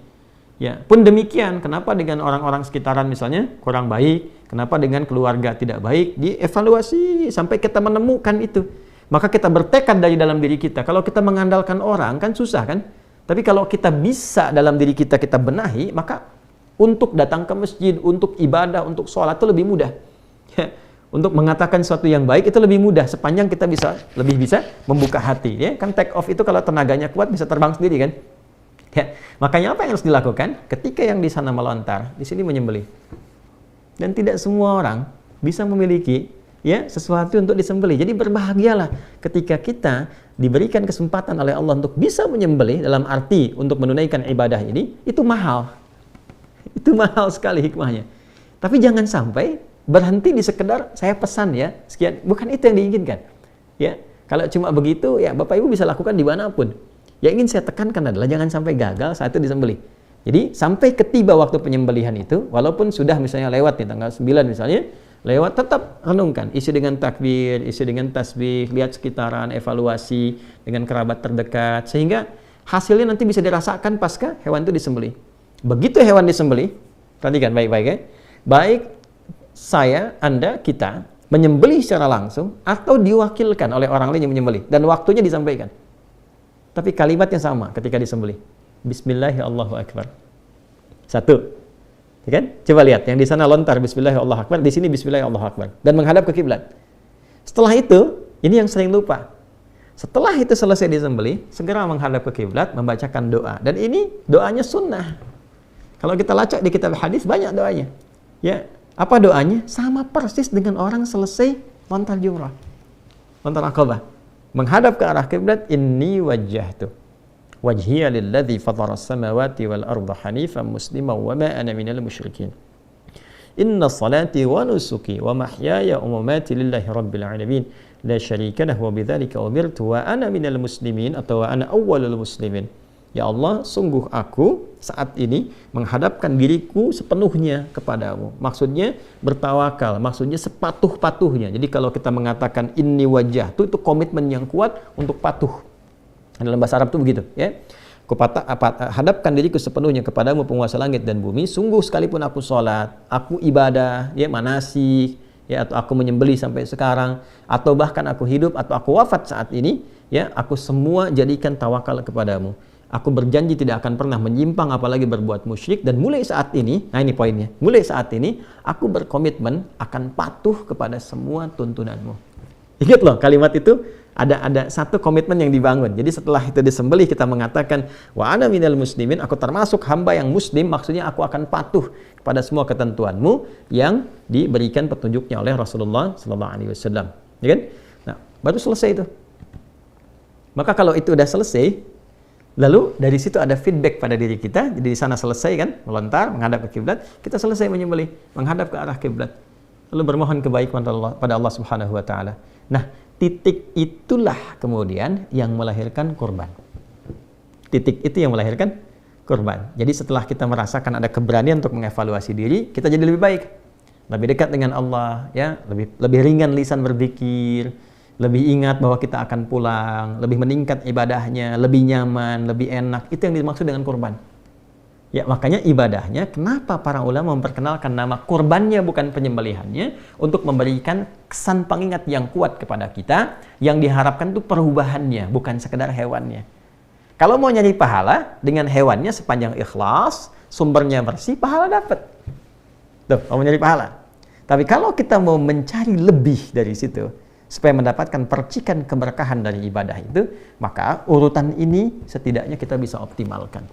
Ya, pun demikian, kenapa dengan orang-orang sekitaran misalnya kurang baik, kenapa dengan keluarga tidak baik, dievaluasi sampai kita menemukan itu. Maka kita bertekad dari dalam diri kita. Kalau kita mengandalkan orang kan susah kan? Tapi kalau kita bisa dalam diri kita benahi, maka untuk datang ke masjid, untuk ibadah, untuk sholat itu lebih mudah. Ya, untuk mengatakan sesuatu yang baik itu lebih mudah sepanjang kita lebih bisa membuka hati. Ya, kan take off itu kalau tenaganya kuat bisa terbang sendiri kan? Ya, makanya apa yang harus dilakukan? Ketika yang di sana melontar, di sini menyembelih. Dan tidak semua orang bisa memiliki ya sesuatu untuk disembelih. Jadi berbahagialah ketika kita diberikan kesempatan oleh Allah untuk bisa menyembelih dalam arti untuk menunaikan ibadah ini, itu mahal. Itu mahal sekali hikmahnya. Tapi jangan sampai berhenti di sekedar saya pesan ya, sekian. Bukan itu yang diinginkan. Ya, kalau cuma begitu ya Bapak Ibu bisa lakukan dimanapun. Yang ingin saya tekankan adalah jangan sampai gagal saat itu disembelih. Jadi sampai ketiba waktu penyembelihan itu, walaupun sudah misalnya lewat nih tanggal 9 misalnya, lewat tetap renungkan, isi dengan takbir, isi dengan tasbih, lihat sekitaran, evaluasi dengan kerabat terdekat, sehingga hasilnya nanti bisa dirasakan pasca hewan itu disembelih. Begitu hewan disembelih, perhatikan baik-baik ya, baik saya, Anda, kita menyembelih secara langsung atau diwakilkan oleh orang lain yang menyembelih dan waktunya disampaikan. Tapi kalimatnya sama ketika disembelih. Bismillahirrahmanirrahim. Satu. Ya kan? Coba lihat yang di sana lontar Bismillahirrahmanirrahim, di sini Bismillahirrahmanirrahim dan menghadap ke kiblat. Setelah itu, ini yang sering lupa. Setelah itu selesai disembelih, segera menghadap ke kiblat, membacakan doa. Dan ini doanya sunnah. Kalau kita lacak di kitab hadis banyak doanya. Ya, apa doanya? Sama persis dengan orang selesai lontar jumrah, lontar Aqabah. Menghadap ke arah kiblat, inni wajjahtu wajhiya lilladzi fatara as-samawati wal arda hanifan musliman wa ma ana minal musyrikin. Inna salati wa nusuki wa mahyaya wa mamati lillahi rabbil alamin la syarika lahu wa bidzalika umirtu wa ana minal muslimin atau wa ana awwalul muslimin. Ya Allah, sungguh aku saat ini menghadapkan diriku sepenuhnya kepadamu. Maksudnya bertawakal, maksudnya sepatuh-patuhnya. Jadi kalau kita mengatakan inni wajah itu komitmen yang kuat untuk patuh. Dalam bahasa Arab itu begitu, ya. Aku hadapkan diriku sepenuhnya kepadamu penguasa langit dan bumi. Sungguh sekalipun aku sholat, aku ibadah, ya manasik, ya atau aku menyembelih sampai sekarang, atau bahkan aku hidup atau aku wafat saat ini, ya aku semua jadikan tawakal kepadamu. Aku berjanji tidak akan pernah menyimpang apalagi berbuat musyrik, dan mulai saat ini, nah ini poinnya, mulai saat ini aku berkomitmen akan patuh kepada semua tuntunanmu. Ingat loh kalimat itu, ada satu komitmen yang dibangun. Jadi setelah itu disembelih kita mengatakan wa ana minal muslimin, aku termasuk hamba yang muslim, maksudnya aku akan patuh kepada semua ketentuanmu yang diberikan petunjuknya oleh Rasulullah sallallahu alaihi wasallam. Ya kan? Nah, baru selesai itu. Maka kalau itu udah selesai, lalu dari situ ada feedback pada diri kita. Jadi di sana selesai kan, melontar, menghadap ke kiblat, kita selesai menyembelih, menghadap ke arah kiblat. Lalu bermohon kebaikan pada Allah Subhanahu wa taala. Nah, titik itulah kemudian yang melahirkan kurban. Titik itu yang melahirkan kurban. Jadi setelah kita merasakan ada keberanian untuk mengevaluasi diri, kita jadi lebih baik. Lebih dekat dengan Allah, ya, lebih ringan lisan berzikir, lebih ingat bahwa kita akan pulang, lebih meningkat ibadahnya, lebih nyaman, lebih enak. Itu yang dimaksud dengan kurban. Ya, makanya ibadahnya, kenapa para ulama memperkenalkan nama kurbannya bukan penyembelihannya, untuk memberikan kesan pengingat yang kuat kepada kita, yang diharapkan itu perubahannya, bukan sekedar hewannya. Kalau mau nyari pahala, dengan hewannya sepanjang ikhlas, sumbernya bersih, pahala dapat. Tuh, mau nyari pahala. Tapi kalau kita mau mencari lebih dari situ, supaya mendapatkan percikan keberkahan dari ibadah itu, maka urutan ini setidaknya kita bisa optimalkan.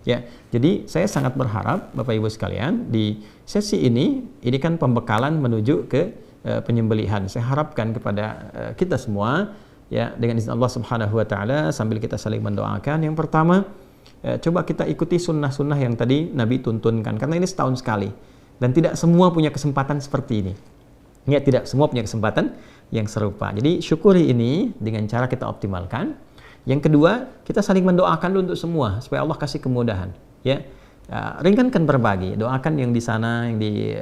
Ya, jadi saya sangat berharap Bapak Ibu sekalian di sesi ini kan pembekalan menuju ke penyembelihan. Saya harapkan kepada kita semua ya dengan izin Allah Subhanahu wa taala sambil kita saling mendoakan. Yang pertama, coba kita ikuti sunnah-sunnah yang tadi Nabi tuntunkan karena ini setahun sekali dan tidak semua punya kesempatan seperti ini. Ya, tidak semua punya kesempatan yang serupa. Jadi syukuri ini dengan cara kita optimalkan. Yang kedua, kita saling mendoakan dulu untuk semua supaya Allah kasih kemudahan. Ya, ringankan berbagi, doakan yang di sana, yang di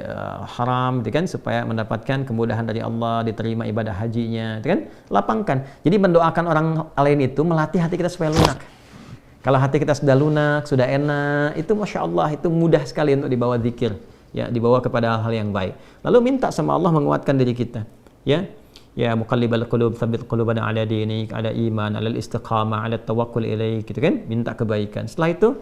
haram, gitu kan, supaya mendapatkan kemudahan dari Allah, diterima ibadah hajinya, gitu kan, lapangkan. Jadi mendoakan orang lain itu melatih hati kita supaya lunak. Kalau hati kita sudah lunak, sudah enak, itu masya Allah, itu mudah sekali untuk dibawa zikir, ya, dibawa kepada hal yang baik. Lalu minta sama Allah menguatkan diri kita, ya. Ya muqallibal qulub tsabbit qulubana ala dinik, ala iman, ala istiqamah, ala tawakkul ilaik, gitu kan? Minta kebaikan. Setelah itu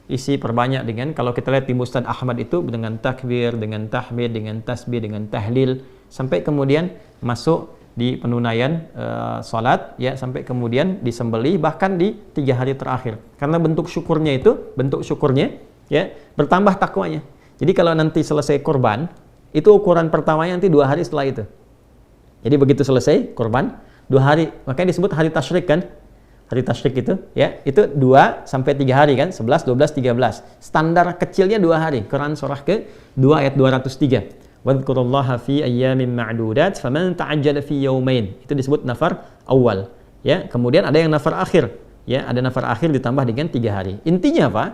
isi perbanyak dengan, kalau kita lihat di Musnad Ahmad itu dengan takbir, dengan tahmid, dengan tasbih, dengan tahlil sampai kemudian masuk di penunaian salat, ya, sampai kemudian disembelih bahkan di 3 hari terakhir. Karena bentuk syukurnya ya bertambah takwanya. Jadi kalau nanti selesai kurban, itu ukuran pertamanya nanti 2 hari setelah itu. Jadi begitu selesai kurban 2 hari, makanya disebut hari tasyrik kan? Hari tasyrik itu, ya, itu 2 sampai 3 hari kan? 11, 12, 13. Standar kecilnya 2 hari. Quran surah ke-2 ayat 203. Wadhkurullaha fi ayyamin ma'dudat faman ta'ajjala fi yawmain. Itu disebut nafar awal, ya. Kemudian ada yang nafar akhir, ya, ada nafar akhir ditambah dengan 3 hari. Intinya apa?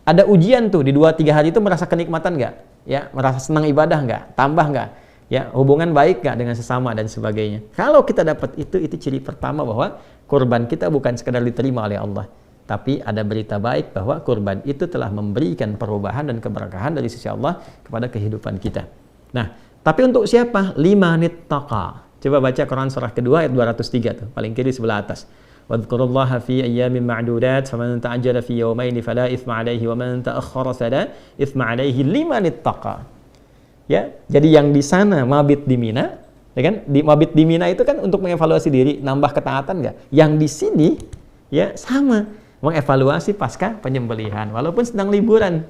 Ada ujian tuh di 2-3 hari itu, merasa kenikmatan enggak? Ya, merasa senang ibadah enggak? Tambah enggak? Ya, hubungan baik gak dengan sesama dan sebagainya. Kalau kita dapat itu ciri pertama bahwa kurban kita bukan sekedar diterima oleh Allah, tapi ada berita baik bahwa kurban itu telah memberikan perubahan dan keberkahan dari sisi Allah kepada kehidupan kita. Nah, tapi untuk siapa? Liman ittaqa. Coba baca Quran surah kedua ayat 203 tuh, paling kiri sebelah atas. Wadhkurullaha fi ayyamin ma'dudat faman ta'ajjala fi yawmayn fala itsma 'alaihi wa man ta'akhkhara fala itsma 'alaihi liman ittaqa. Ya, jadi yang di sana mabit di Mina, ya kan? Di mabit di Mina itu kan untuk mengevaluasi diri, nambah ketaatan nggak? Yang di sini, ya sama, mengevaluasi pasca penyembelihan. Walaupun sedang liburan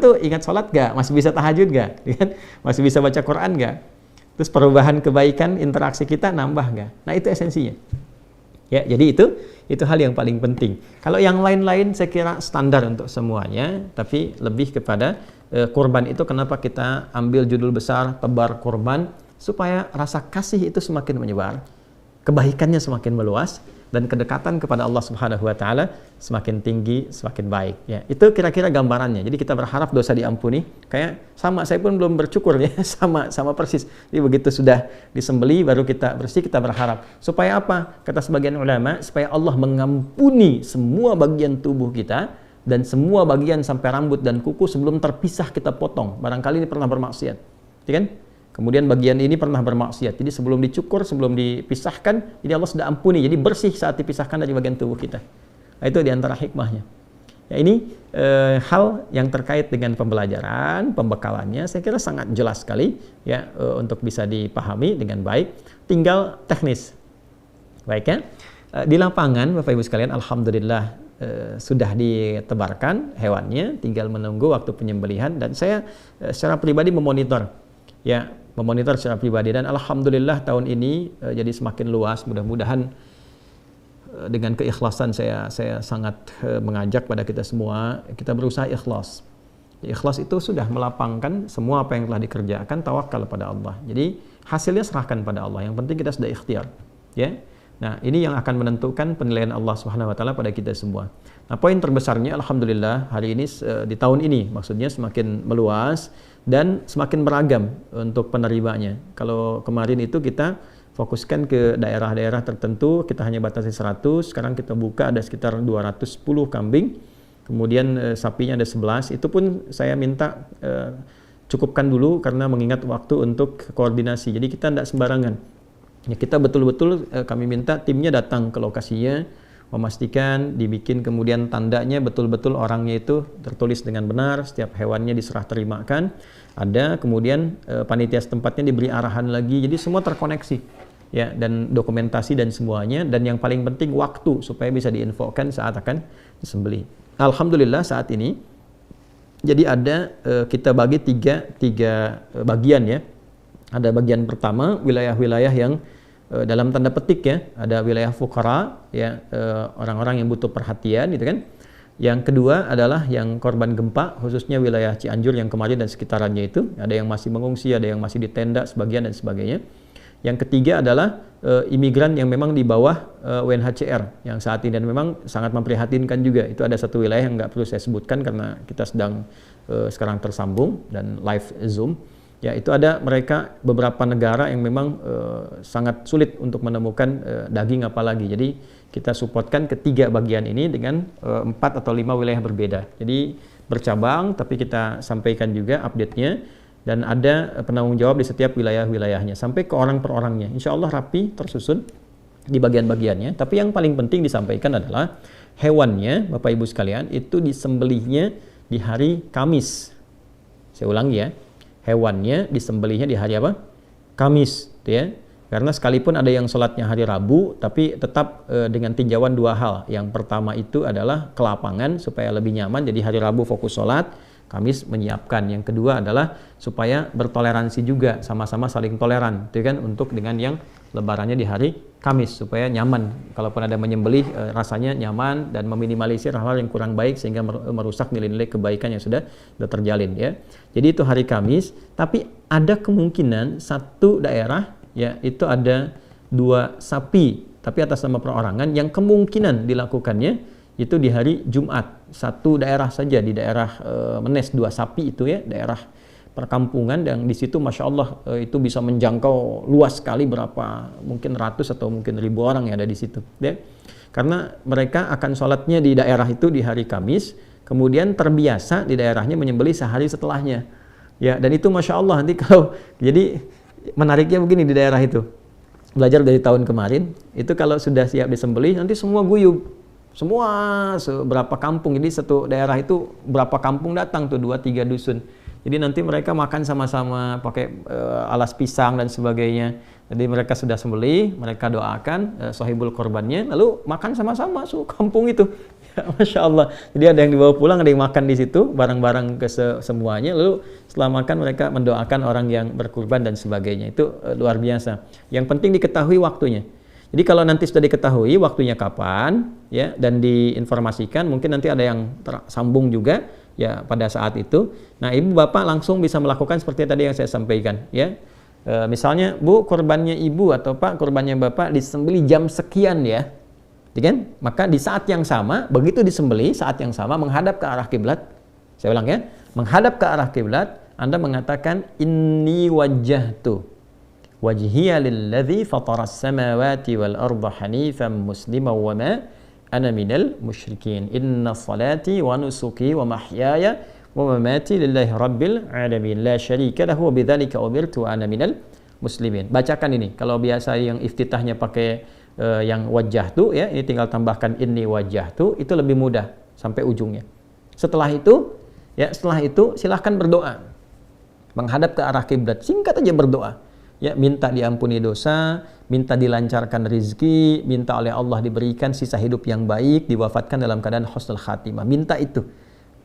tuh ingat sholat nggak? Masih bisa tahajud nggak? Ya kan? Masih bisa baca Quran nggak? Terus perubahan kebaikan interaksi kita nambah nggak? Nah itu esensinya. Ya, jadi itu hal yang paling penting. Kalau yang lain-lain saya kira standar untuk semuanya, tapi lebih kepada kurban itu kenapa kita ambil judul besar tebar kurban, supaya rasa kasih itu semakin menyebar, kebaikannya semakin meluas, dan kedekatan kepada Allah Subhanahu wa taala semakin tinggi, semakin baik, ya. Itu kira-kira gambarannya. Jadi kita berharap dosa diampuni, kayak sama saya pun belum bersyukur ya, sama persis. Jadi begitu sudah disembeli baru kita bersih, kita berharap supaya apa? Kata sebagian ulama, supaya Allah mengampuni semua bagian tubuh kita dan semua bagian sampai rambut dan kuku sebelum terpisah kita potong. Barangkali ini pernah bermaksiat, ya kan? Kemudian bagian ini pernah bermaksiat. Jadi sebelum dicukur, sebelum dipisahkan, jadi Allah sudah ampuni. Jadi bersih saat dipisahkan dari bagian tubuh kita. Nah, itu diantara hikmahnya. Ya, ini hal yang terkait dengan pembelajaran, pembekalannya, saya kira sangat jelas sekali ya untuk bisa dipahami dengan baik. Tinggal teknis. Baik ya. Di lapangan, Bapak Ibu sekalian, alhamdulillah sudah ditebarkan hewannya, tinggal menunggu waktu penyembelihan, dan saya secara pribadi memonitor secara pribadi, dan alhamdulillah tahun ini jadi semakin luas. Mudah-mudahan dengan keikhlasan saya sangat mengajak pada kita semua, kita berusaha ikhlas. Ikhlas itu sudah melapangkan semua apa yang telah dikerjakan, tawakal pada Allah. Jadi hasilnya serahkan pada Allah. Yang penting kita sudah ikhtiar, ya. Nah, ini yang akan menentukan penilaian Allah Subhanahu wa taala pada kita semua. Nah, poin terbesarnya alhamdulillah hari ini di tahun ini maksudnya semakin meluas dan semakin beragam untuk penerimanya. Kalau kemarin itu kita fokuskan ke daerah-daerah tertentu, kita hanya batasi 100, sekarang kita buka ada sekitar 210 kambing. Kemudian sapinya ada 11. Itu pun saya minta cukupkan dulu karena mengingat waktu untuk koordinasi. Jadi kita tidak sembarangan. Ya, kita betul-betul kami minta timnya datang ke lokasinya, memastikan dibikin kemudian tandanya betul-betul orangnya itu tertulis dengan benar, setiap hewannya diserah terimakan, ada kemudian panitia setempatnya diberi arahan lagi, jadi semua terkoneksi ya, dan dokumentasi dan semuanya, dan yang paling penting waktu supaya bisa diinfokan saat akan disembelih. alhamdulillah saat ini jadi ada kita bagi tiga bagian ya. Ada bagian pertama wilayah-wilayah yang dalam tanda petik ya, ada wilayah fuqara ya, orang-orang yang butuh perhatian gitu kan. Yang kedua adalah yang korban gempa, khususnya wilayah Cianjur yang kemarin dan sekitarannya itu, ada yang masih mengungsi, ada yang masih di tenda sebagian dan sebagainya. Yang ketiga adalah imigran yang memang di bawah UNHCR yang saat ini dan memang sangat memprihatinkan juga. Itu ada satu wilayah yang nggak perlu saya sebutkan karena kita sedang sekarang tersambung dan live Zoom. Ya, itu ada mereka beberapa negara yang memang sangat sulit untuk menemukan daging apalagi. Jadi kita supportkan ketiga bagian ini dengan 4 atau 5 wilayah berbeda. Jadi bercabang, tapi kita sampaikan juga update-nya dan ada penanggung jawab di setiap wilayah-wilayahnya sampai ke orang per orangnya. Insya Allah rapi tersusun di bagian-bagiannya. Tapi yang paling penting disampaikan adalah hewannya, Bapak Ibu sekalian, itu disembelihnya di hari Kamis. Saya ulangi ya. Hewannya disembelihnya di hari apa? Kamis, ya. Karena sekalipun ada yang sholatnya hari Rabu, tapi tetap dengan tinjauan 2 hal. Yang pertama itu adalah ke lapangan supaya lebih nyaman. Jadi hari Rabu fokus sholat, Kamis menyiapkan. Yang kedua adalah supaya bertoleransi juga, sama-sama saling toleran, itu kan, untuk dengan yang lebarannya di hari Kamis supaya nyaman. Kalaupun ada menyembelih rasanya nyaman dan meminimalisir hal-hal yang kurang baik sehingga merusak nilai-nilai kebaikan yang sudah terjalin ya. Jadi itu hari Kamis, tapi ada kemungkinan satu daerah ya itu ada 2 sapi tapi atas nama perorangan yang kemungkinan dilakukannya itu di hari Jumat. Satu daerah saja di daerah Menes 2 sapi itu ya, daerah perkampungan dan di situ Masya Allah itu bisa menjangkau luas sekali, berapa mungkin ratus atau mungkin ribu orang yang ada di situ ya. Karena mereka akan sholatnya di daerah itu di hari Kamis, kemudian terbiasa di daerahnya menyembelih sehari setelahnya ya. Dan itu Masya Allah nanti kalau jadi menariknya begini, di daerah itu belajar dari tahun kemarin itu kalau sudah siap disembelih nanti semua guyub, semua seberapa kampung, jadi satu daerah itu berapa kampung datang tuh 2-3 dusun. Jadi nanti mereka makan sama-sama pakai alas pisang dan sebagainya. Jadi mereka sudah sembelih, mereka doakan sahibul korbannya, lalu makan sama-sama kampung itu. Ya, Masya Allah. Jadi ada yang dibawa pulang, ada yang makan di situ, barang-barang ke semuanya. Lalu setelah makan mereka mendoakan orang yang berkurban dan sebagainya. Itu luar biasa. Yang penting diketahui waktunya. Jadi kalau nanti sudah diketahui waktunya kapan, ya, dan diinformasikan, mungkin nanti ada yang tersambung juga. Ya, pada saat itu, nah ibu bapak langsung bisa melakukan seperti tadi yang saya sampaikan ya. Misalnya bu, korbannya ibu atau pak, korbannya bapak disembelih jam sekian ya, kan? Maka di saat yang sama, begitu disembelih saat yang sama menghadap ke arah kiblat. Saya ulang ya, menghadap ke arah kiblat, Anda mengatakan inni wajjahtu wajhiya lilladzi fataras samawati wal arda hanifan musliman wa ma ana minal musyrikin, inna salati wa nusuki wa mahyaya wa mamati lillahi rabbil alamin la syarika lahu wa bidzalika umirtu wa ana minal muslimin. Bacakan ini. Kalau biasa yang iftitahnya pakai yang wajah tu ya, ini tinggal tambahkan inni wajah tu, itu lebih mudah sampai ujungnya. Setelah itu silahkan berdoa menghadap ke arah kiblat, singkat aja berdoa ya, minta diampuni dosa, minta dilancarkan rezeki, minta oleh Allah diberikan sisa hidup yang baik, diwafatkan dalam keadaan husnul khatimah. Minta itu.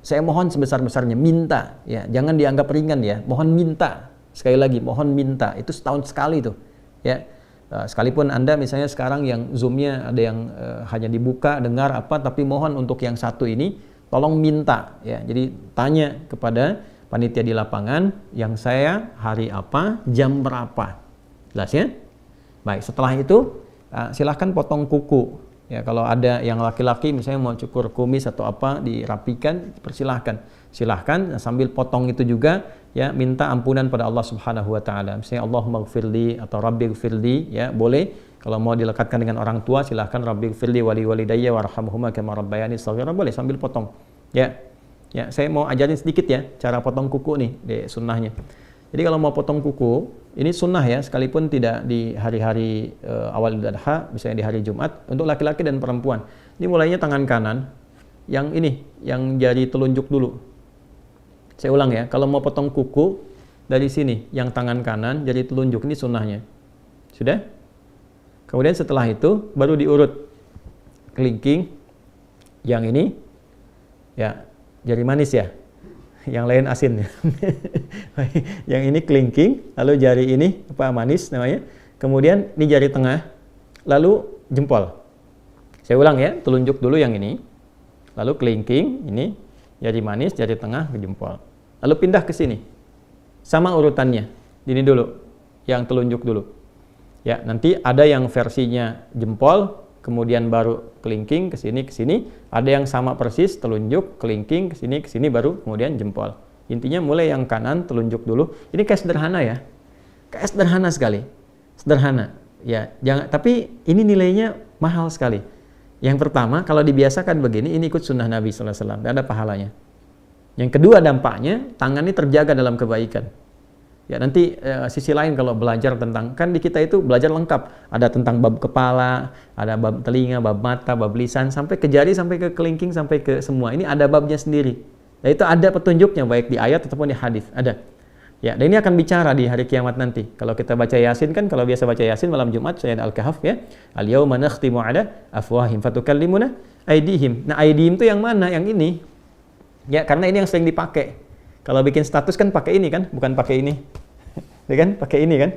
Saya mohon sebesar-besarnya, minta ya, jangan dianggap ringan ya. Mohon minta. Sekali lagi, mohon minta. Itu setahun sekali tuh. Ya. Sekalipun Anda misalnya sekarang yang Zoom-nya ada yang hanya dibuka, dengar apa, tapi mohon untuk yang satu ini tolong minta ya. Jadi tanya kepada panitia di lapangan, yang saya hari apa, jam berapa. Jelas ya? Baik, setelah itu silahkan potong kuku. Ya, kalau ada yang laki-laki misalnya mau cukur kumis atau apa, dirapikan, persilahkan. Silahkan sambil potong itu juga ya, minta ampunan pada Allah Subhanahu wa taala. Misalnya Allahumma gfirli atau Rabbi gfirli ya, boleh. Kalau mau dilekatkan dengan orang tua silahkan Rabbi gfirli wali walidayya warhamhuma kama rabbayani shaghira, boleh sambil potong. Ya. Ya, saya mau ajarin sedikit ya cara potong kuku nih di sunnahnya. Jadi kalau mau potong kuku, ini sunnah ya, sekalipun tidak di hari-hari awal Idul Adha, misalnya di hari Jumat, untuk laki-laki dan perempuan. Ini mulainya tangan kanan, yang ini, yang jari telunjuk dulu. Saya ulang ya, kalau mau potong kuku dari sini, yang tangan kanan, jari telunjuk, ini sunnahnya. Sudah? Kemudian setelah itu baru diurut kelingking, yang ini, ya jari manis ya, yang lain asin ya. Yang ini kelingking, lalu jari ini apa manis namanya, kemudian ini jari tengah, lalu jempol. Saya ulang ya, telunjuk dulu yang ini, lalu kelingking ini, jari manis, jari tengah, jempol, lalu pindah ke sini, sama urutannya. Ini dulu, yang telunjuk dulu. Ya, nanti ada yang versinya jempol, kemudian baru kelingking ke sini, ada yang sama persis telunjuk, kelingking ke sini baru kemudian jempol. Intinya mulai yang kanan telunjuk dulu. Ini kayak sederhana ya. Kayak sederhana sekali. Sederhana. Ya, jangan, tapi ini nilainya mahal sekali. Yang pertama, kalau dibiasakan begini, ini ikut sunnah Nabi sallallahu alaihi wasallam, tidak ada pahalanya. Yang kedua dampaknya, tangan ini terjaga dalam kebaikan. Ya, nanti sisi lain kalau belajar tentang, kan di kita itu belajar lengkap. Ada tentang bab kepala, ada bab telinga, bab mata, bab lisan, sampai ke jari, sampai ke kelingking, sampai ke semua. Ini ada babnya sendiri. Nah, itu ada petunjuknya, baik di ayat ataupun di hadis. Ada. Ya, dan ini akan bicara di hari kiamat nanti. Kalau kita baca Yasin kan, kalau biasa baca Yasin malam Jumat, ayat Al-Kahf ya. Al-yawma nakhtimu ala afwahim fatukallimuna aydihim. Nah, aydihim itu yang mana? Yang ini. Ya, karena ini yang sering dipakai. Kalau bikin status kan pakai ini kan, bukan pakai ini. Ya kan, pakai ini kan.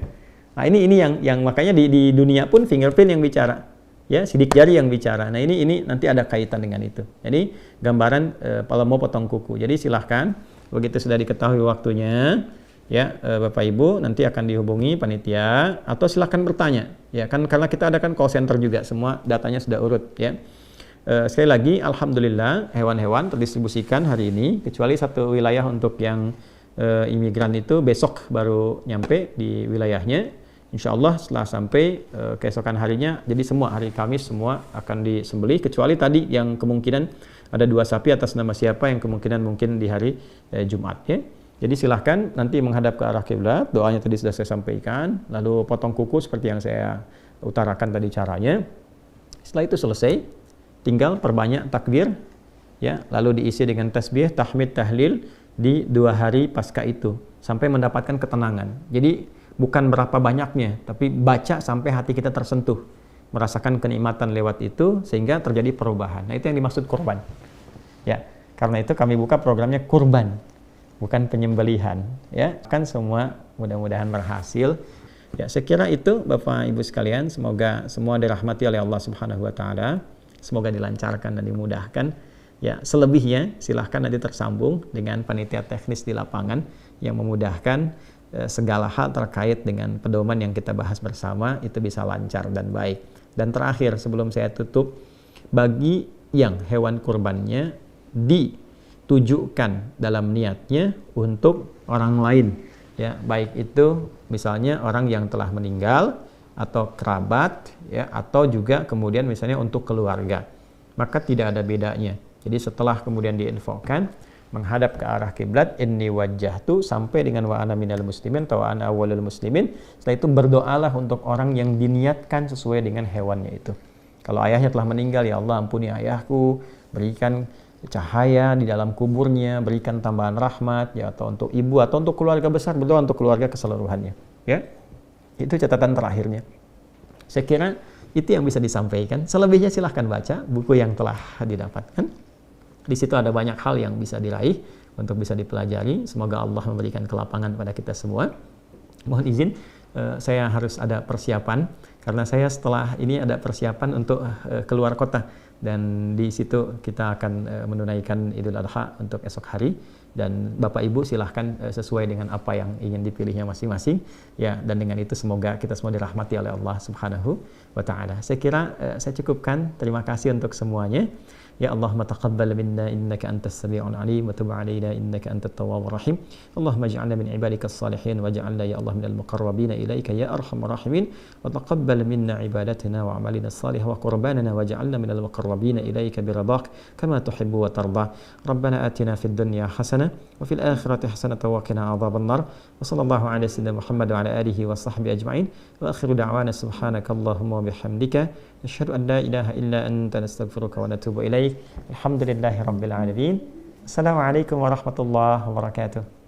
Nah, ini yang makanya di dunia pun fingerprint yang bicara. Ya, sidik jari yang bicara. Nah, ini nanti ada kaitan dengan itu. Jadi, gambaran kalau mau potong kuku. Jadi, silahkan begitu sudah diketahui waktunya, ya, Bapak Ibu nanti akan dihubungi panitia atau silahkan bertanya. Ya, kan karena kita ada kan call center juga, semua datanya sudah urut, ya. Sekali lagi, alhamdulillah hewan-hewan terdistribusikan hari ini, kecuali satu wilayah untuk yang imigran itu besok baru nyampe di wilayahnya. Insya Allah setelah sampai keesokan harinya, jadi semua hari Kamis semua akan disembelih, kecuali tadi yang kemungkinan ada 2 sapi atas nama siapa yang kemungkinan mungkin di hari Jumat, ya. Jadi silahkan nanti menghadap ke arah kiblat, doanya tadi sudah saya sampaikan, lalu potong kuku seperti yang saya utarakan tadi caranya. Setelah itu selesai, tinggal perbanyak takbir, ya, lalu diisi dengan tasbih, tahmid, tahlil di 2 hari pasca itu sampai mendapatkan ketenangan. Jadi bukan berapa banyaknya, tapi baca sampai hati kita tersentuh, merasakan kenikmatan lewat itu sehingga terjadi perubahan. Nah, itu yang dimaksud kurban. Ya, karena itu kami buka programnya kurban, bukan penyembelihan. Ya, kan semua mudah-mudahan berhasil. Ya, saya kira itu Bapak Ibu sekalian, semoga semua dirahmati oleh Allah Subhanahu wa taala. Semoga dilancarkan dan dimudahkan. Ya, selebihnya silahkan nanti tersambung dengan panitia teknis di lapangan yang memudahkan segala hal terkait dengan pedoman yang kita bahas bersama itu bisa lancar dan baik. Dan terakhir sebelum saya tutup, bagi yang hewan kurbannya ditujukan dalam niatnya untuk orang lain, ya, baik itu misalnya orang yang telah meninggal atau kerabat, ya, atau juga kemudian misalnya untuk keluarga, maka tidak ada bedanya. Jadi setelah kemudian diinfokan menghadap ke arah kiblat, inni wajjahtu sampai dengan wa ana minal muslimin atau wa ana awwalul muslimin. Setelah itu berdoalah untuk orang yang diniatkan sesuai dengan hewannya itu. Kalau ayahnya telah meninggal, ya Allah ampuni ayahku, berikan cahaya di dalam kuburnya, berikan tambahan rahmat, ya, atau untuk ibu atau untuk keluarga besar, berdoa untuk keluarga keseluruhannya, ya. Itu catatan terakhirnya. Saya kira itu yang bisa disampaikan. Selebihnya silahkan baca buku yang telah didapatkan. Di situ ada banyak hal yang bisa diraih untuk bisa dipelajari. Semoga Allah memberikan kelapangan pada kita semua. Mohon izin, saya harus ada persiapan karena saya setelah ini ada persiapan untuk keluar kota, dan di situ kita akan menunaikan Idul Adha untuk esok hari. Dan Bapak Ibu silahkan sesuai dengan apa yang ingin dipilihnya masing-masing, ya, dan dengan itu semoga kita semua dirahmati oleh Allah Subhanahu wa taala. Saya kira saya cukupkan. Terima kasih untuk semuanya. Ya Allahumma taqabbal minna innaka antas sami'ul alim wa tub 'alaina innaka antat tawwabur rahim. Allahumma ij'alna min ibadikas salihin waj'alna ya Allah minal muqarrabin ilaika ya arhamar rahimin wa taqabbal minna ibadatana wa a'malina salihah wa qurbanana waj'alna minal muqarrabin ilaika biradak kama tuhibbu wa tarda. Rabbana atina fid dunya hasanah wa fil akhirati hasanah wa qina adzabannar. Wa sallallahu ala sayyidina Muhammad wa ala alihi wa sahbihi ajma'in. Wa akhiru da'wana subhanakallahumma wa bihamdika asyhadu an la ilaha illa anta nastaghfiruka wa natubu ilaik. Alhamdulillahi rabbil alamin. Assalamualaikum warahmatullahi wabarakatuh.